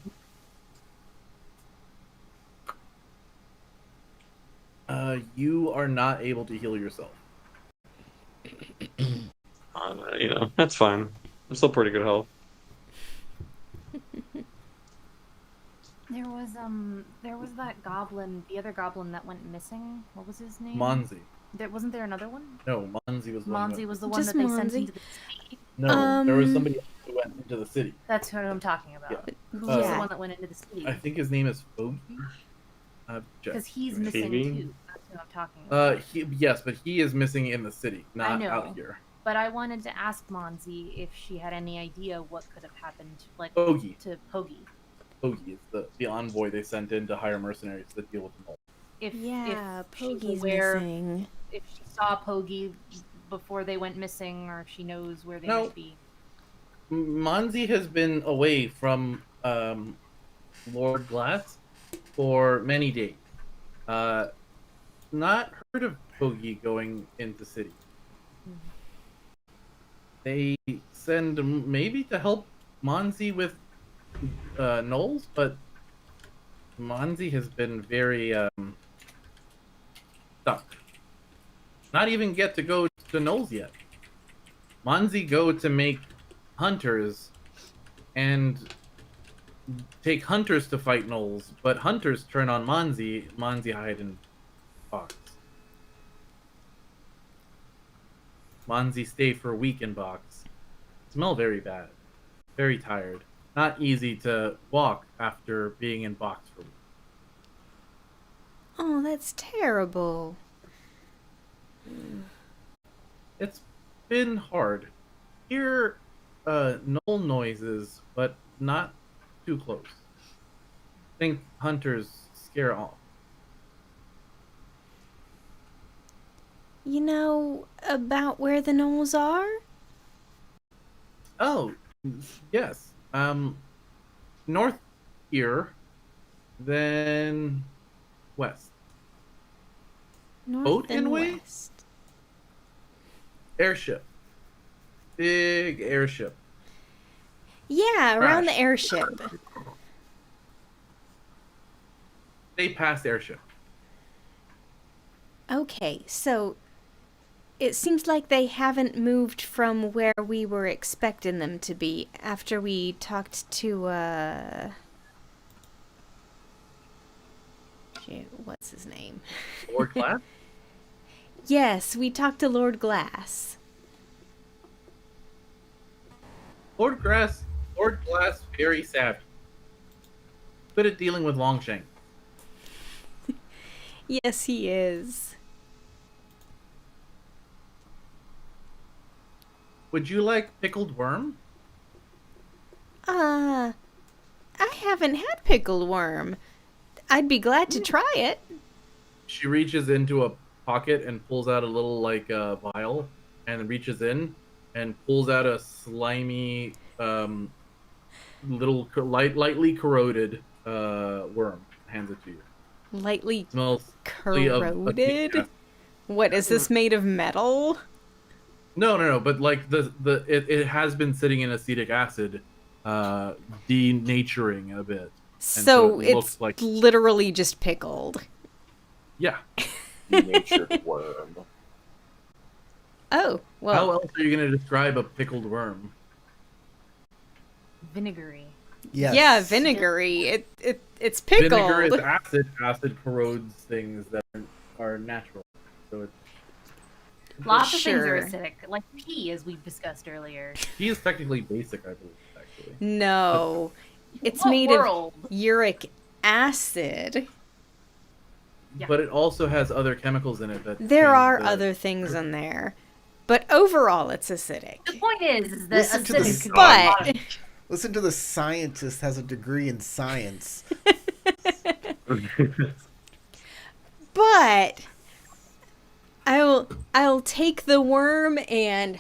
You are not able to heal yourself. You know, that's fine. I'm still pretty good health. There was that goblin, the other goblin that went missing. What was his name? Monzi. Wasn't there another one? No, Monzi was the one. Monzi was the one Just that they sent Monzi. into the city. No, there was somebody else who went into the city. That's who I'm talking about. Yeah. Who was the Yeah. one that went into the city? I think his name is Foggy. Because he's Phoebe? missing too. That's who I'm talking about. Yes, but he is missing in the city, I not know. out here. But I wanted to ask Monzi if she had any idea what could have happened, like Foggy. to Pogi. Foggy is the envoy they sent in to hire mercenaries to deal with the mole. If Yeah, if she's Poggy's aware, missing. if she saw Pogi before they went missing, or if she knows where they No. might be. Monzi has been away from Lord Glass for many days. Not heard of Foggy going into city. They send maybe to help Monzi with Knowles, but Monzi has been very stuck. Not even get to go to Knowles yet. Monzi go to make hunters and take hunters to fight Knowles, but hunters turn on Monzi. Monzi hide in box. Monzi stay for a week in box. Smell very bad. Very tired. Not easy to walk after being in box for a week. Oh, that's terrible. It's been hard. Hear knoll noises, but not too close. think hunters scare off. You know about where the gnolls are? Oh, yes. North here, then west. North Boat and and way? west. Airship. Big airship. Yeah, around the Crash. airship. They passed airship. Okay, so it seems like they haven't moved from where we were expecting them to be after we talked to, shoot, what's his name? Lord Glass? Yes, we talked to Lord Glass. Lord Glass, very savvy. Good at dealing with Longshank. Yes, he is. Would you like pickled worm? I haven't had pickled worm. I'd be glad to try it. She reaches into a pocket and pulls out a little vial, and reaches in and pulls out a slimy, lightly corroded worm. Hands it to you. Lightly Smells corroded? What, is this made of metal? No. But like it has been sitting in acetic acid, denaturing a bit. So it it's looks like literally just pickled. yeah. Natured worm. Oh, well. How else are you going to describe a pickled worm? Vinegary. Yes. Yeah, vinegary. It's pickled. Vinegar is acid. Acid corrodes things that are natural. So it's Lots of things are Sure. acidic, like pee, as we discussed earlier. he is technically basic, I believe. Actually, No. It's What made world? of uric acid. Yeah. but it also has other chemicals in it that There change are the- other things in there. But overall, it's acidic. The point is that Listen to the acidic. But Listen to the scientist has a degree in science. but I'll take the worm and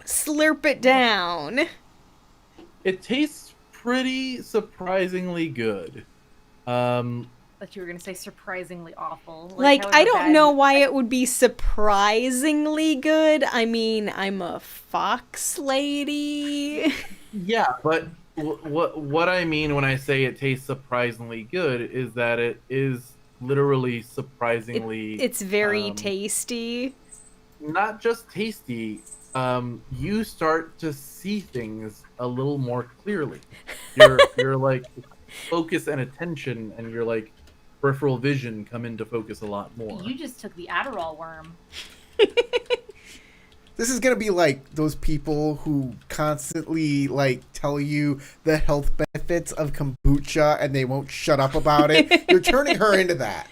slurp it down. It tastes pretty surprisingly good. But you were gonna say surprisingly awful. Like, how is I it don't bad? know why it would be surprisingly good. I mean, I'm a fox lady. Yeah, but what I mean when I say it tastes surprisingly good is that it is literally surprisingly. It's very um, tasty. Not just tasty. You start to see things a little more clearly. You're like focus and attention, and your like peripheral vision come into focus a lot more. You just took the Adderall worm. This is gonna be like those people who constantly like tell you the health benefits of kombucha and they won't shut up about it. You're turning her into that.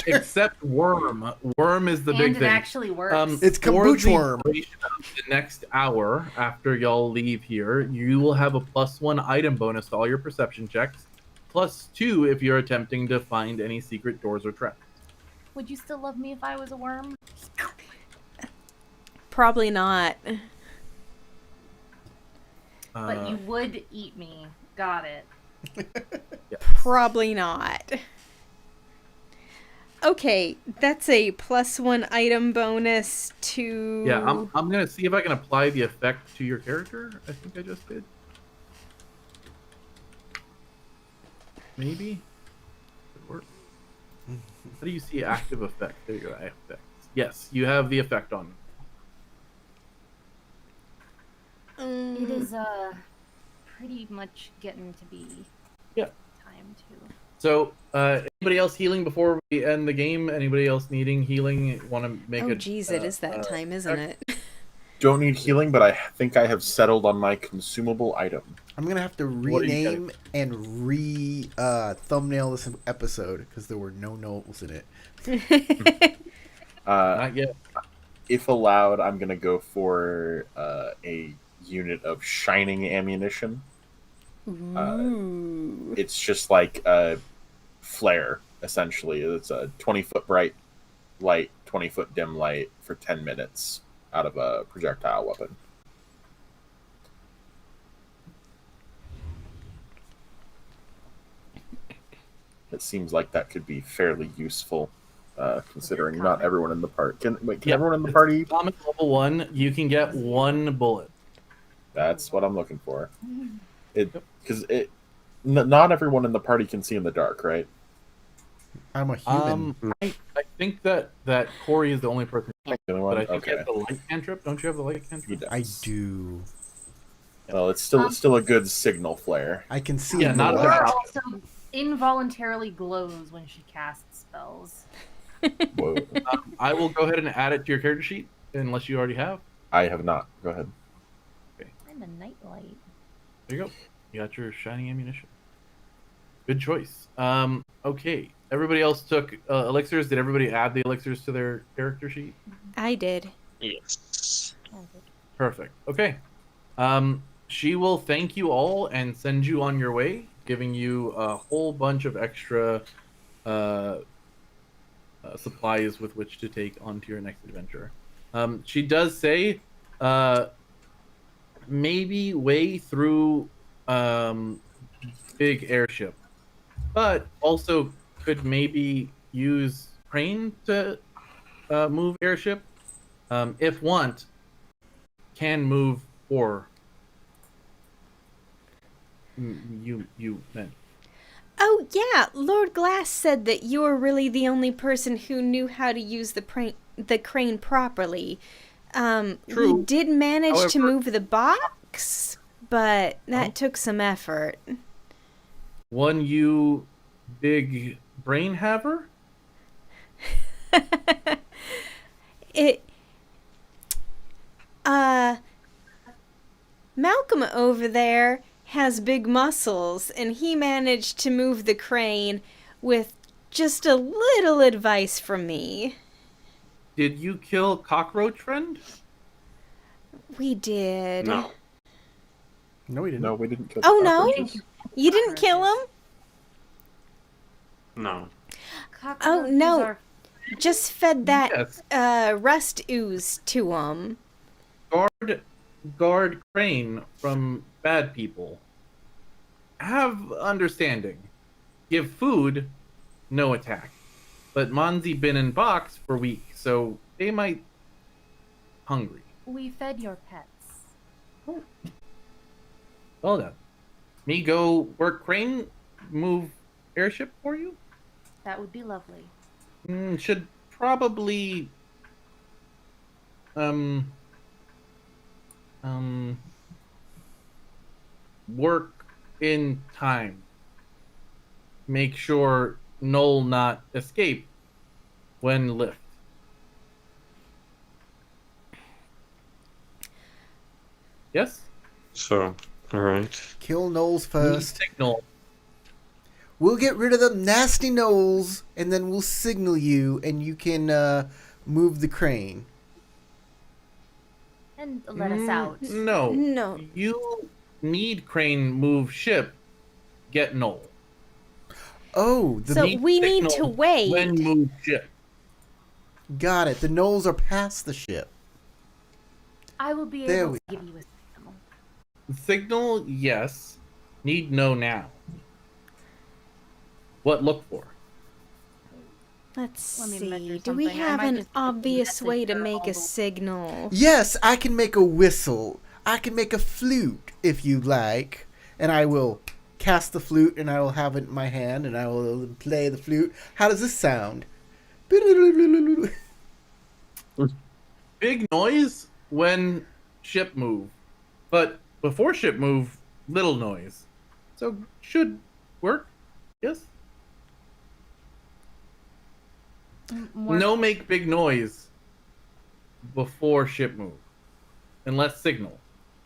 Except worm. Worm is the And big it thing. actually works. It's For kombucha the worm. duration of the next hour after y'all leave here, you will have a +1 item bonus to all your perception checks, +2 if you're attempting to find any secret doors or traps. Would you still love me if I was a worm? Probably not. But you would eat me. Got it. Yes. Probably not. Okay, that's a +1 item bonus to... Yeah, I'm gonna see if I can apply the effect to your character. I think I just did. Maybe. Could work. How do you see active effect? There you go. Effects. Yes, you have the effect on. It is pretty much getting to be Yeah. time to. So, anybody else healing before we end the game? Anybody else needing healing? Want to make Oh, a? geez, it is that time, isn't it? Don't need healing, but I think I have settled on my consumable item. I'm gonna have to What are you rename and thumbnail this episode because there were no notes in it. Not yet. If allowed, I'm gonna go for a unit of shining ammunition. Ooh. it's just like a flare, essentially. It's a 20-foot bright light, 20-foot dim light for 10 minutes out of a projectile weapon. It seems like that could be fairly useful, considering not everyone in the party can everyone in the party? Common level 1, you can get 1 bullet. That's what I'm looking for. Because not everyone in the party can see in the dark, right? I'm a human. I think that Corey is the only person. The only one? But I think Okay. he has the light cantrip. Don't you have the light He cantrip? does. I do. Well, it's still a good signal flare. I can see Yeah, in not the a light. Laura also involuntarily glows when she casts spells. Whoa. I will go ahead and add it to your character sheet, unless you already have. I have not. Go ahead. I'm a nightlight. There you go. You got your shining ammunition. Good choice. Okay. Everybody else took elixirs. Did everybody add the elixirs to their character sheet? I did. Yes. Perfect. Okay. She will thank you all and send you on your way, giving you a whole bunch of extra supplies with which to take onto your next adventure. She does say maybe way through big airship, but also could maybe use crane to move airship. If want, can move or you meant. Oh yeah, Lord Glass said that you were really the only person who knew how to use the crane properly. True. We did manage to However- move the box, but that took some effort. One you big brain haver? Malcolm over there has big muscles, and he managed to move the crane with just a little advice from me. Did you kill Cockroach Friend? We did. No. No, we didn't. No, we didn't kill. Oh, no? cockroaches. You didn't kill him? No. Oh, no. Are... Just fed that Yes. rust ooze to him. Guard Crane from bad people. Have understanding. Give food, no attack. But Monzi been in box for weeks, so they might hungry. We fed your pets. Well done. Me go work crane, move airship for you? That would be lovely. Should probably work in time. Make sure Null not escape when lift. Yes? So, alright. Kill Knowles first. Signal. We'll get rid of the nasty Knowles, and then we'll signal you, and you can move the crane. And let us out. No. No. You need crane move ship. Get Null. Oh, So we need to signal wait. When move ship. got it. The Knowles are past the ship. I will be There able we to give you a signal. Signal, yes. Need know now. What look for? Let's Let me measure see. Do we something. I have might an just put the obvious way to messenger make all a the- signal? Yes, I can make a whistle. I can make a flute if you like, and I will cast the flute, and I will have it in my hand, and I will play the flute. How does this sound? Big noise when ship move. But before ship move, little noise. So should work. Yes? More No make big noise before ship move. Unless signal.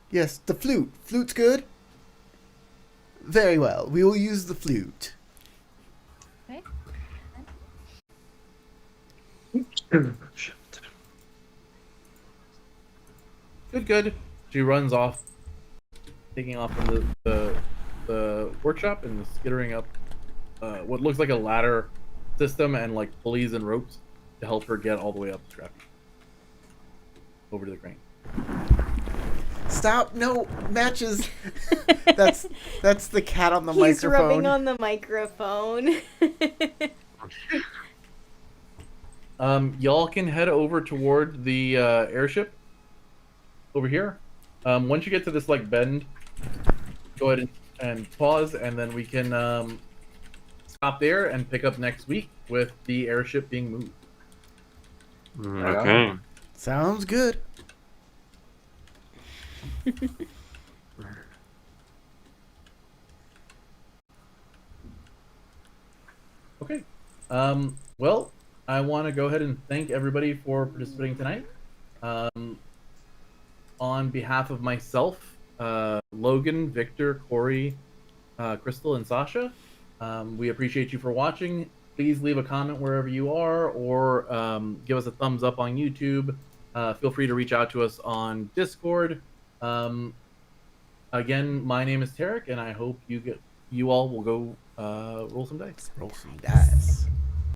Yes, the flute. Flute's good? Very well. We will use the flute. Okay. Good. She runs off. Taking off from the the workshop and skittering up what looks like a ladder system and like pulleys and ropes to help her get all the way up the Scrappy over to the crane. Stop! No matches. that's the cat on the He's microphone. rubbing on the microphone. Y'all can head over toward the airship over here. Once you get to this like bend, go ahead and pause, and then we can stop there and pick up next week with the airship being moved. Okay. Sounds good. Okay. Well, I want to go ahead and thank everybody for participating tonight. On behalf of myself, Logan, Victor, Corey, Crystal, and Sasha, we appreciate you for watching. Please leave a comment wherever you are, or give us a thumbs up on YouTube. Feel free to reach out to us on Discord. Again, my name is Tarek, and I hope you all will go roll some dice. Roll some dice.